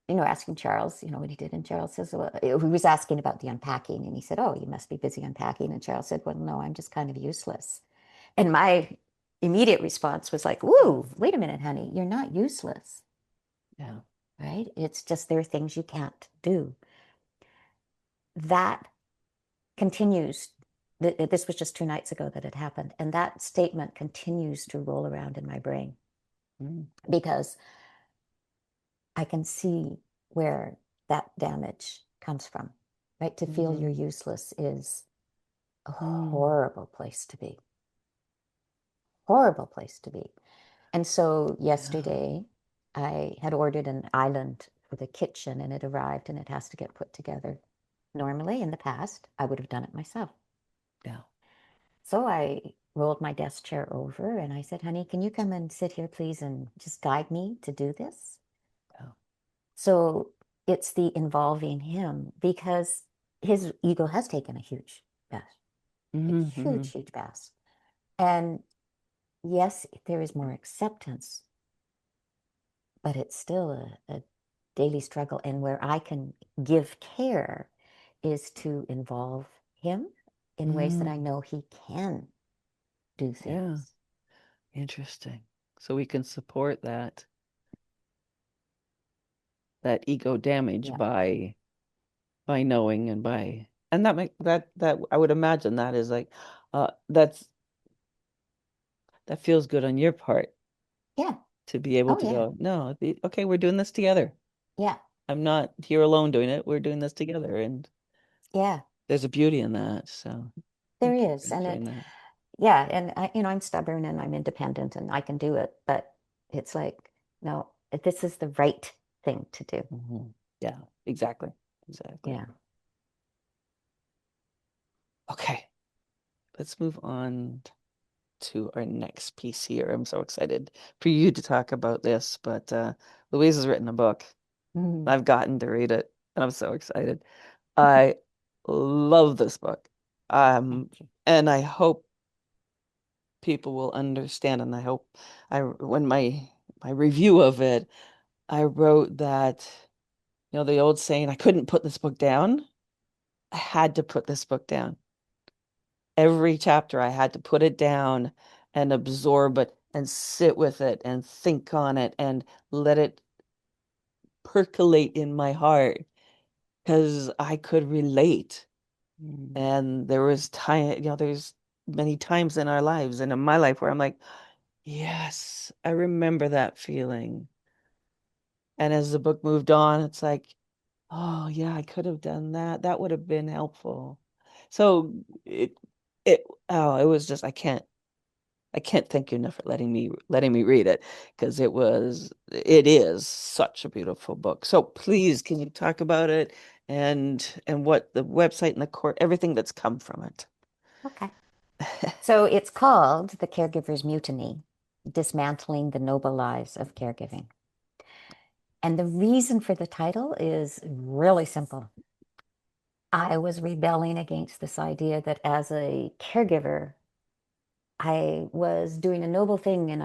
asking Charles, what he did. And Charles says, well, he was asking about the unpacking. And he said, oh, you must be busy unpacking. And Charles said, well, no, I'm just kind of useless. And my immediate response was like, whoa, wait a minute, honey, you're not useless, Yeah. right? It's just there are things you can't do. That continues. This was just 2 nights ago that it happened. And that statement continues to roll around in my brain Mm, because I can see where that damage comes from, right? To feel you're mm, useless is a mm, horrible place to be, horrible place to be. And so yeah. yesterday I had ordered an island for the kitchen and it arrived and it has to get put together. Normally in the past, I would have done it myself. Yeah. So I rolled my desk chair over and I said, honey, can you come and sit here, please, and just guide me to do this? Yeah. So it's the involving him because his ego has taken a huge bath, a Hmm. Hmm. huge, huge bath. And yes, there is more acceptance, but it's still a daily struggle. And where I can give care is to involve him in ways that I Mm, know he can do yeah. things. Interesting. So we can support that ego damage Yeah. by knowing and by and that make that I would imagine that is like that feels good on your part Yeah. to be able Oh, to yeah. go, no, okay, we're doing this together. Yeah. I'm not here alone doing it. We're doing this together. And Yeah. there's a beauty in that. So There thank you is. for And sharing that. yeah. And I'm stubborn and I'm independent and I can do it. But it's like, no, this is the right thing to do. Mhm. Yeah, exactly. Exactly. Yeah. Okay, let's move on to our next piece here. I'm so excited for you to talk about this, but Louise has written a book. Mhm. I've gotten to read it, and I'm so excited. I love this book. Thank you. And I hope people will understand, and I hope when my review of it, I wrote that, the old saying, I couldn't put this book down. I had to put this book down. Every chapter I had to put it down and absorb it and sit with it and think on it and let it percolate in my heart because I could relate. Mm. And there was time, there's many times in our lives and in my life where I'm like, yes, I remember that feeling. And as the book moved on, it's like, oh yeah, I could have done that. That would have been helpful. So it was just I can't thank you enough for letting me read it because it is such a beautiful book. So please, can you talk about it and what the website and the court, everything that's come from it. Okay. So it's called The Caregiver's Mutiny, Dismantling the Noble Lies of Caregiving. And the reason for the title is really simple. I was rebelling against this idea that as a caregiver, I was doing a noble thing and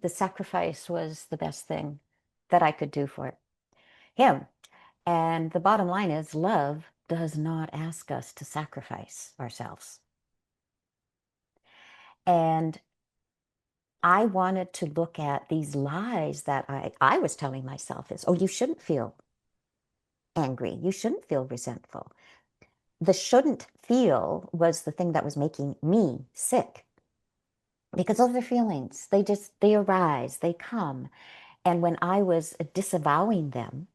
the sacrifice was the best thing that I could do for him. And the bottom line is love does not ask us to sacrifice ourselves. And I wanted to look at these lies that I was telling myself is, oh, you shouldn't feel angry. You shouldn't feel resentful. The shouldn't feel was the thing that was making me sick because those are feelings. They arise, they come. And when I was disavowing them,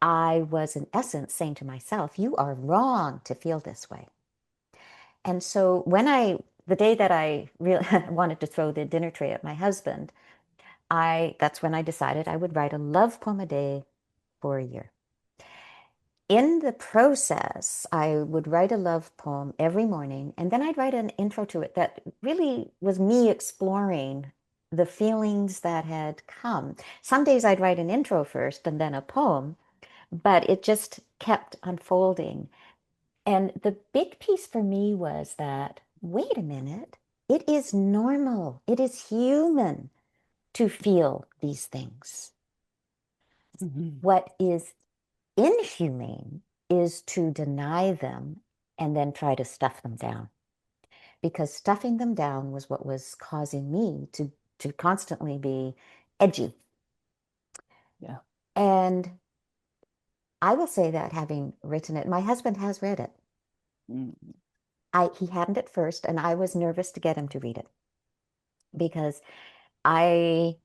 I was in essence saying to myself, you are wrong to feel this way. And so the day that I really wanted to throw the dinner tray at my husband, that's when I decided I would write a love poem a day for a year. In the process, I would write a love poem every morning, and then I'd write an intro to it that really was me exploring the feelings that had come. Some days I'd write an intro first and then a poem, but it just kept unfolding. And the big piece for me was that, wait a minute, it is normal, it is human to feel these things. Mm-hmm. What is inhumane is to deny them and then try to stuff them down. Because stuffing them down was what was causing me to constantly be edgy. Yeah. And I will say that having written it, my husband has read it. Mm-hmm. He hadn't at first, and I was nervous to get him to read it because I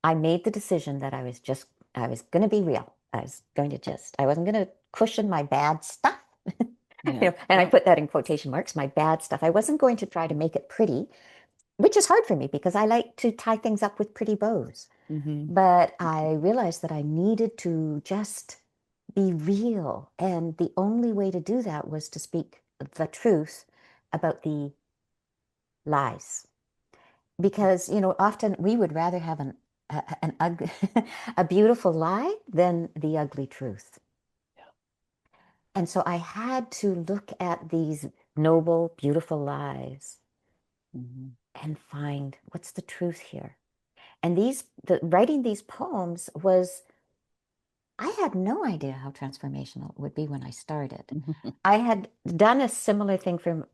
I made the decision that I was going to be real. I wasn't going to cushion my bad stuff. Yeah. And I Yeah. put that in quotation marks, my bad stuff. I wasn't going to try to make it pretty, which is hard for me because I like to tie things up with pretty bows. Mm-hmm. But I realized that I needed to just be real. And the only way to do that was to speak the truth about the lies. Because, often we would rather have an ugly, a beautiful lie than the ugly truth. Yeah. And so I had to look at these noble, beautiful lies Mm-hmm. and find what's the truth here. And writing these poems I had no idea how transformational it would be when I started. I had done a similar thing from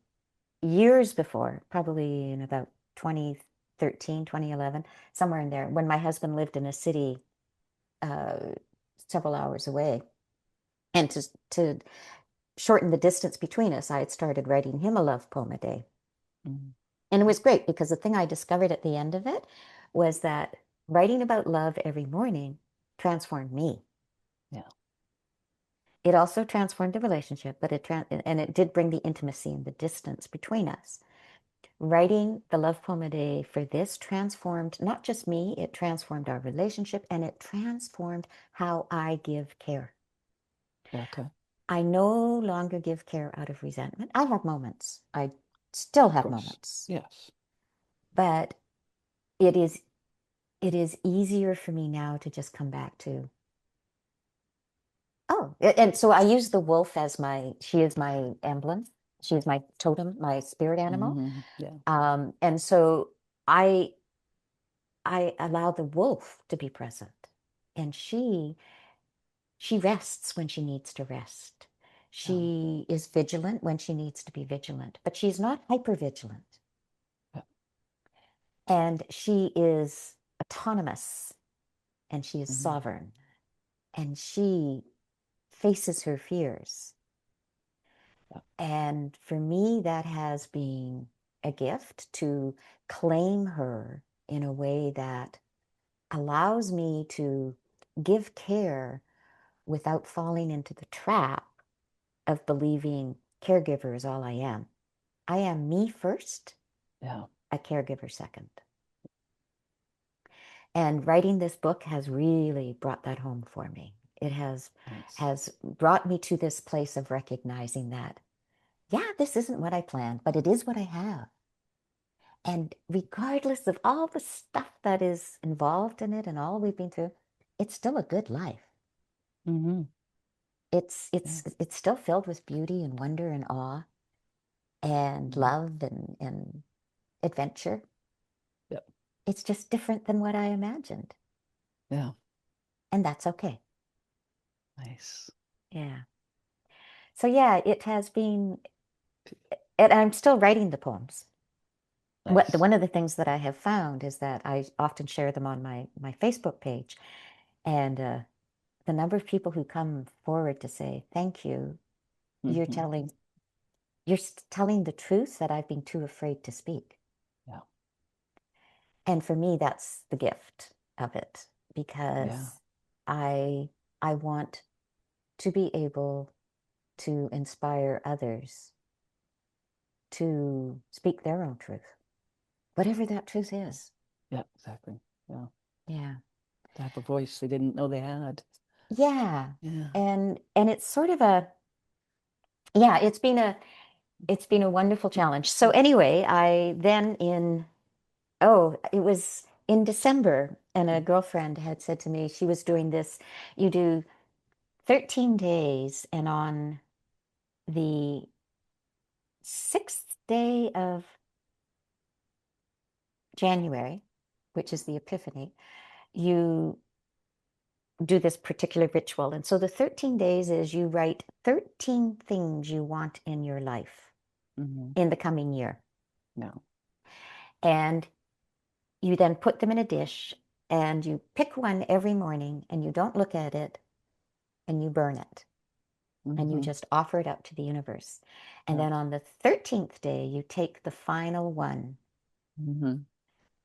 years before, probably in about 2013, 2011, somewhere in there, when my husband lived in a city uh, several hours away. And to shorten the distance between us, I had started writing him a love poem a day. Mm-hmm. And it was great because the thing I discovered at the end of it was that writing about love every morning transformed me. Yeah. It also transformed the relationship, and it did bring the intimacy and the distance between us. Writing the love poem a day for this transformed not just me, it transformed our relationship and it transformed how I give care. Okay. I no longer give care out of resentment. I have moments. I still Of have course. moments. Yes. But it is it is easier for me now to just come back to, oh, and so I use the wolf as she is my emblem. She is my totem, my spirit animal. Mm-hmm. Yeah. And so I I allow the wolf to be present. And she rests when she needs to rest. Yeah. She is vigilant when she needs to be vigilant, but she's not hyper vigilant. Yeah. And she is autonomous and she is Mm-hmm. sovereign and she faces her fears. Yeah. And for me, that has been a gift to claim her in a way that allows me to give care without falling into the trap of believing caregiver is all I am. I am me first, Yeah. a caregiver second. And writing this book has really brought that home for me. It has Nice. has brought me to this place of recognizing that, yeah, this isn't what I planned, but it is what I have. And regardless of all the stuff that is involved in it and all we've been through, it's still a good life. Mm-hmm. It's Yeah. it's it's still filled with beauty and wonder and awe and Mhm. love and adventure. Yep. It's just different than what I imagined. Yeah. And that's okay. Nice. Yeah. So yeah, it has been, and I'm still writing the poems. Nice. One of the things that I have found is that I often share them on my Facebook page, and the number of people who come forward to say thank you, you're Mm-hmm. telling you're telling the truth that I've been too afraid to speak. Yeah. And for me, that's the gift of it, Yeah. because I I want to be able to inspire others to speak their own truth, whatever that truth is. Yeah. Exactly. Yeah. Yeah. To have a voice they didn't know they had. Yeah. Yeah. And it's sort of a, yeah, it's been a wonderful challenge. So anyway, I then it was in December, and a girlfriend had said to me, she was doing this, you do 13 days, and on the sixth day of January, which is the Epiphany, you do this particular ritual. And so the 13 days is you write 13 things you want in your life Mm-hmm. in the coming year. No. And you then put them in a dish, and you pick one every morning, and you don't look at it, and you burn it, and you Mm-hmm. just offer it up to the universe. And Yeah. then on the 13th day, you take the final one, Mm-hmm.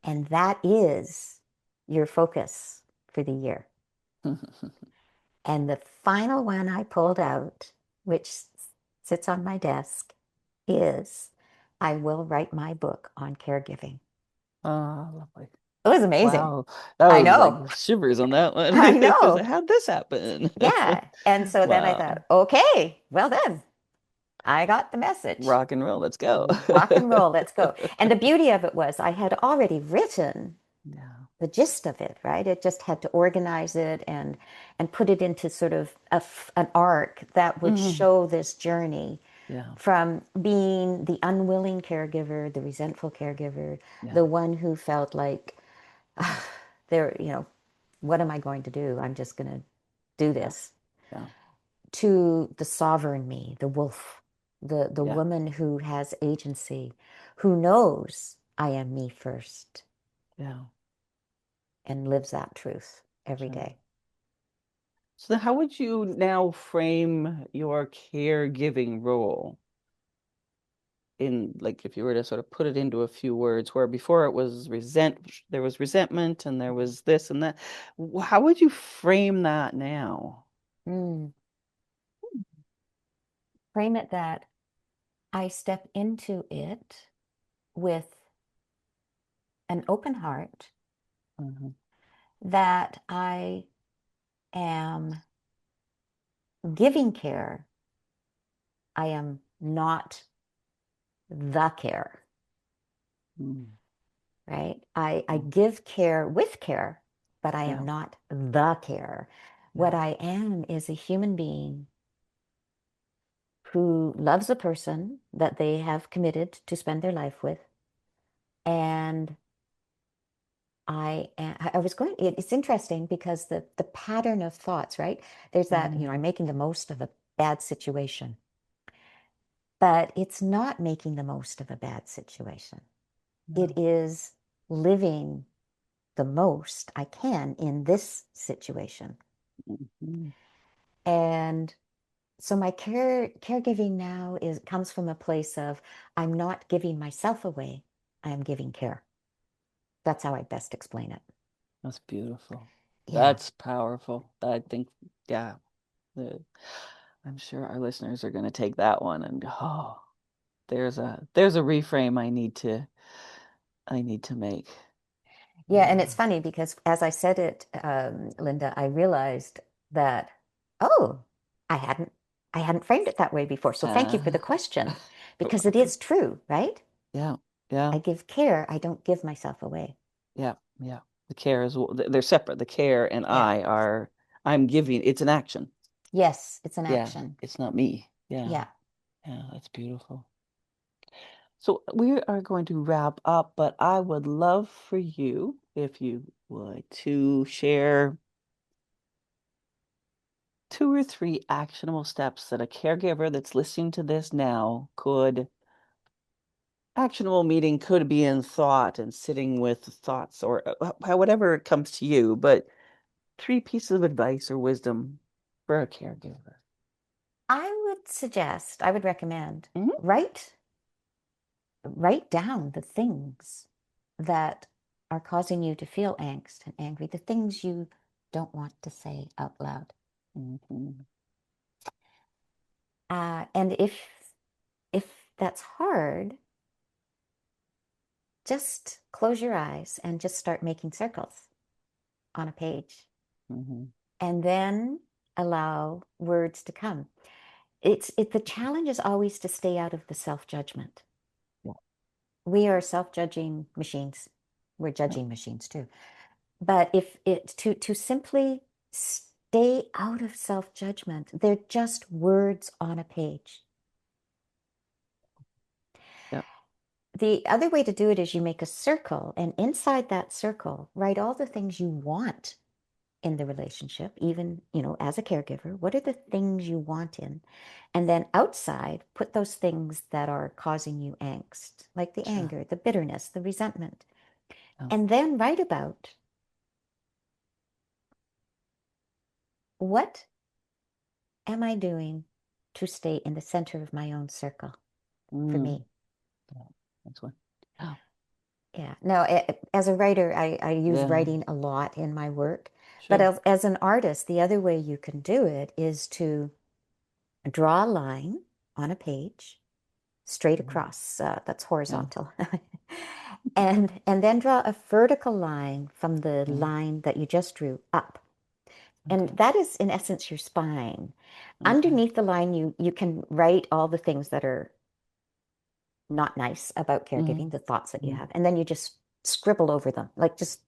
and that is your focus for the year. And the final one I pulled out, which sits on my desk, is I will write my book on caregiving. Ah, lovely. It was amazing. Wow. That I was like know. shivers on that one. I Because know. how'd this happen? Yeah. And so then I Wow. thought, okay, well then, I got the message. Rock and roll. Let's go. Rock and roll, let's go. And the beauty of it was I had already written Yeah. the gist of it, right? It just had to organize it and put it into sort of an arc that would Mm-hmm. show this journey Yeah. from being the unwilling caregiver, the resentful caregiver, Yeah. the one who felt like, "Ah, there, what am I going to do? I'm just going to do Yeah. this," Yeah. to the sovereign me, the wolf, the Yeah. woman who has agency, who knows I am me first Yeah. and lives that truth every Sure. day. So then how would you now frame your caregiving role in, like, if you were to sort of put it into a few words, where before it was there was resentment and there was this and that. How would you frame that now? Mm. Frame it that I step into it with an open heart, Mhm. that I am giving care. I am not the care, Mm. right? I Mm. give care with care, but I Yeah. am not the care. What Yeah. I am is a human being who loves a person that they have committed to spend their life with. And I was going, it's interesting because the pattern of thoughts, right? There's that, Mhm. I'm making the most of a bad situation, but it's not making the most of a bad situation. It Yeah. is living the most I can in this situation. Mhm. And so my caregiving now comes from a place of, I'm not giving myself away, I am giving care. That's how I best explain it. That's beautiful. Yeah. That's powerful. I think, yeah, the, I'm sure our listeners are going to take that one and go, oh, there's a reframe I need to make. Yeah, and it's Yeah. funny because as I said it, Linda, I realized that Oh, I hadn't I hadn't framed it that way before. So thank you for the Uh, question because it okay. is true, right? Yeah, yeah, I give care, I don't give myself away. yeah, yeah. The care is they're separate. The care and Yeah. I'm giving. It's an action. Yes, it's an Yeah, action. it's not me. Yeah, Yeah. yeah, that's beautiful. So we are going to wrap up, but I would love for you, if you would, to share 2 or 3 actionable steps that a caregiver that's listening to this now could actionable meeting could be in thought and sitting with thoughts or whatever comes to you, but 3 pieces of advice or wisdom for a caregiver. I would recommend Mhm. write write down the things that are causing you to feel angst and angry, the things you don't want to say out loud. Mhm. And if that's hard, just close your eyes and just start making circles on a page, Mhm. and then allow words to come. The challenge is always to stay out of the self-judgment. Yeah. We are self-judging machines. We're Yeah. judging machines too. But if it to simply stay out of self-judgment, they're just words on a page. Yeah. The other way to do it is you make a circle, and inside that circle, write all the things you want in the relationship, even, as a caregiver. What are the things you want in? And then outside, put those things that are causing you angst, like the Sure. anger, the bitterness, the resentment. Yeah. And then write about what am I doing to stay in the center of my own circle for Mm. me? Yeah. That's one. Oh, Yeah. No, as a writer, I use yeah. writing a lot in my work. But Sure. as an artist, the other way you can do it is to draw a line on a page straight Mhm. across, that's Yeah. horizontal. And then draw a vertical line from the Yeah. line that you just drew up. And Okay. that is, in essence, your spine. Okay. Underneath the line, you can write all the things that are not nice about Hmm. caregiving, the thoughts that you Hmm. have, and then you just scribble over them, like just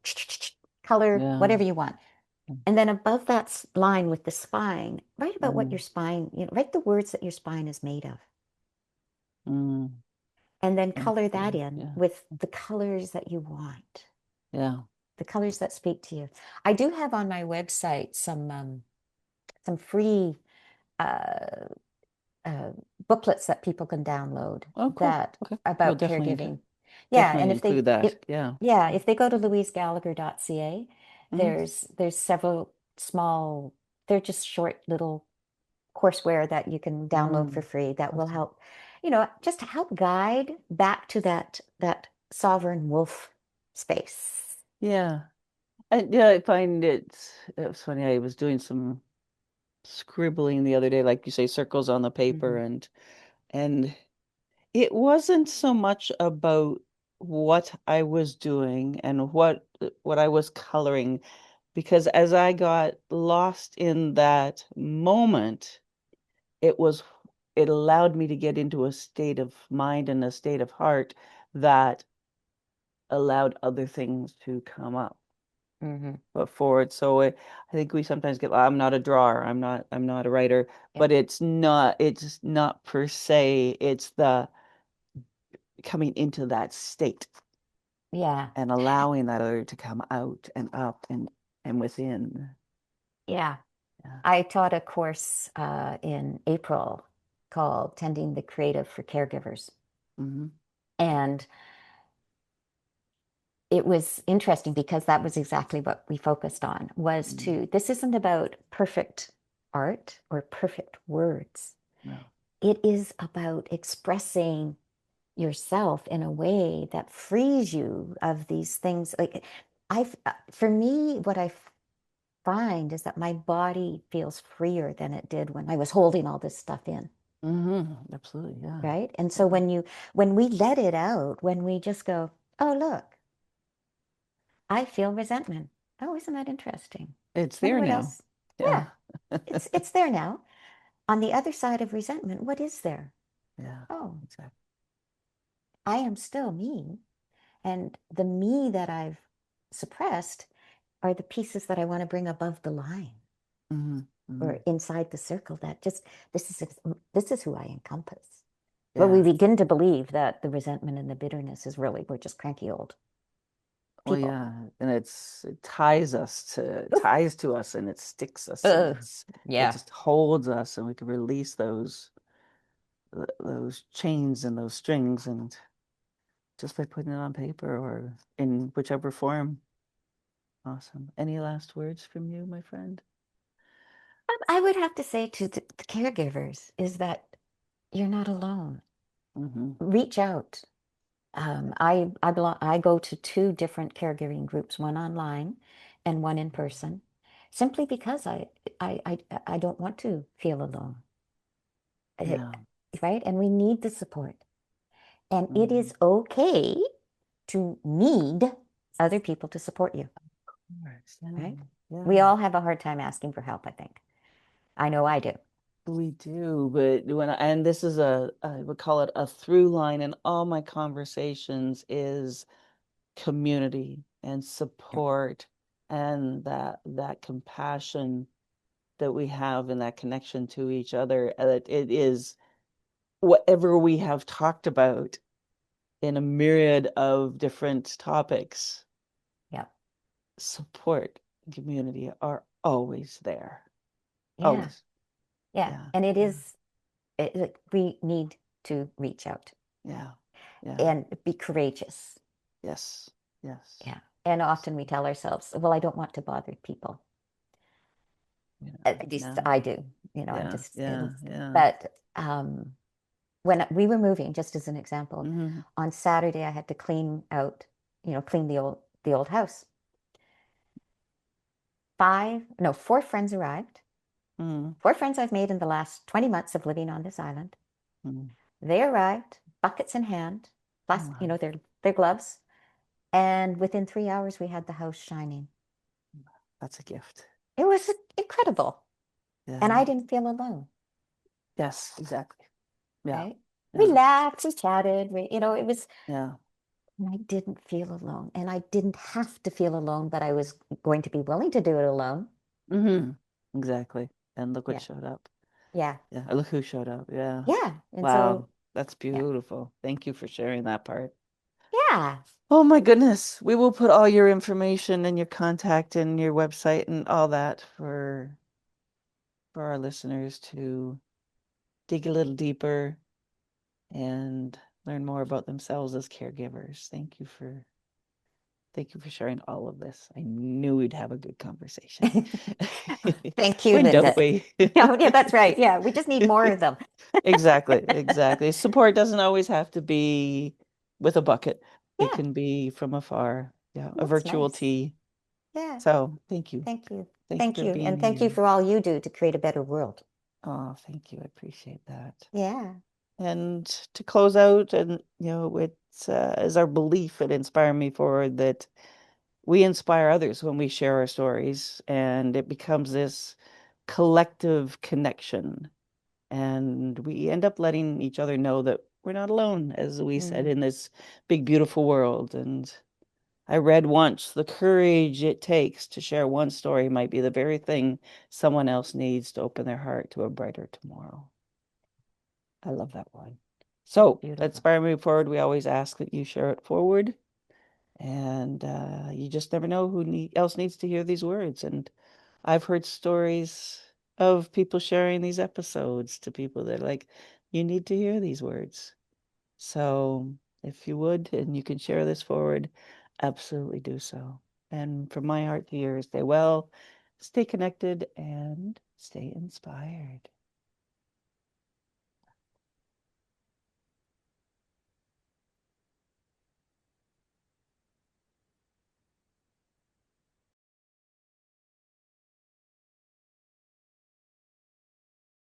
color Yeah. whatever you want. And then above that line with the spine, write about what your Mm. spine, write the words that your spine is made of, Mm. and then That's color that good. in Yeah. with the colors that you want, Yeah. the colors that speak to you. I do have on my website some free uh, uh, booklets that people can download Oh, cool. that Okay. We'll about definitely caregiving. Yeah, definitely and include that. Yeah. if they go to louisegallagher.ca, Hmm. there's several small, they're just short little courseware that you can download for Mm. free that will Okay. help, just to help guide back to that sovereign wolf space. Yeah. And yeah, I find it's funny. I was doing some scribbling the other day, like you say, circles on the paper, Hmm. and it wasn't so much about what I was doing and what I was coloring, because as I got lost in that moment, it was it allowed me to get into a state of mind and a state of heart that allowed other things to come up. Hmm. But forward. So I think we sometimes get, I'm not a drawer, I'm not a writer, Yeah. but it's not per se, it's the coming into that state Yeah. and allowing that other to come out and up and within. Yeah. Yeah. I taught a course in April called Tending the Creative for Caregivers. Hmm. And it was interesting because that was exactly what we focused on, was Mm. this isn't about perfect art or perfect words. No. It is about expressing yourself in a way that frees you of these things. Like for me, what I find is that my body feels freer than it did when I was holding all this stuff in, Absolutely. Yeah. right? And so Yeah. when we let it out, when we just go, oh, look, I feel resentment. Oh, isn't that interesting? It's Wonder there what now. else? Yeah. Yeah. It's there now. On the other side of resentment, what is there? Yeah, Oh, exactly. I am still me. And the me that I've suppressed are the pieces that I want to bring above the line Hmm. or Hmm. inside the circle that just this is who I encompass. Well, we Yeah. begin to believe that the resentment and the bitterness is really we're just cranky old Well, people. yeah, and it ties to us and it sticks us and it Yeah. just holds us and we can release those chains and those strings and just by putting it on paper or in whichever form. Awesome. Any last words from you, my friend? I would have to say to the caregivers is that you're not alone. Hmm. Reach out. I go to two different caregiving groups, one online and one in person, simply because I don't want to feel alone. Eh, Yeah. right? And we need the support. And it Hmm. is okay to need other people to support you, Yeah. right? We Yeah. all have a hard time asking for help, I think. I know I do. We do, but and this is I would call it a through line in all my conversations is community and Yeah. support and that compassion that we have and that connection to each other. That it is whatever we have talked about in a myriad of different topics, Yeah. support and community are always there. Yeah. Always. Yeah. Yeah. And Yeah. we need to reach out Yeah. Yeah. and be courageous. Yes. Yes. Yeah. And often we tell ourselves, well, I don't want to bother people. Yeah. At least Yeah. I do, I'm Yeah. just, Yeah. Yeah. but when we were moving, just as an example, Hmm. on Saturday I had to clean out, clean the old house. Four friends arrived. Hmm. Four friends I've made in the last 20 months of living on this island. Hmm. They arrived, buckets in hand, plus, Wow. their gloves. And within 3 hours, we had the house shining. That's a gift. It was incredible. And Yeah. I didn't feel alone, Yes, exactly. Yeah. right? We Yeah. laughed, we chatted, it was, Yeah. and I didn't feel alone. And I didn't have to feel alone, but I was going to be willing to do it alone. Hmm. Exactly. And look what Yeah. showed up. Yeah. Yeah. Look who showed up. Yeah. Yeah. And Wow. so, That's yeah. beautiful. Thank you for sharing that part. Yeah. Oh my goodness. We will put all your information and your contact and your website and all that for our listeners to dig a little deeper and learn more about themselves as caregivers. Thank you for sharing all of this. I knew we'd have a good conversation. Thank you, When don't Linda. we? Yeah, that's right. Yeah, we just need more of them. Exactly, exactly. Support doesn't always have to be with a bucket. It Yeah, can be from afar. Yeah, a that's virtual nice. tea. Yeah. So thank you. Thank you. Thank you Thank for you. being And thank you here. for all you do to create a better world. Oh, thank you. I appreciate that. Yeah. And to close out, and it's is our belief at Inspire Me Forward that we inspire others when we share our stories, and it becomes this collective connection. And we end up letting each other know that we're not alone, as we said, Mm. in this big, beautiful world. And I read once the courage it takes to share one story might be the very thing someone else needs to open their heart to a brighter tomorrow. I love that one. So, at Beautiful. Inspire Me Forward, we always ask that you share it forward. And you just never know who else needs to hear these words. And I've heard stories of people sharing these episodes to people that are like, you need to hear these words. So if you would, and you can share this forward, absolutely do so. And from my heart to yours, stay well, stay connected, and stay inspired.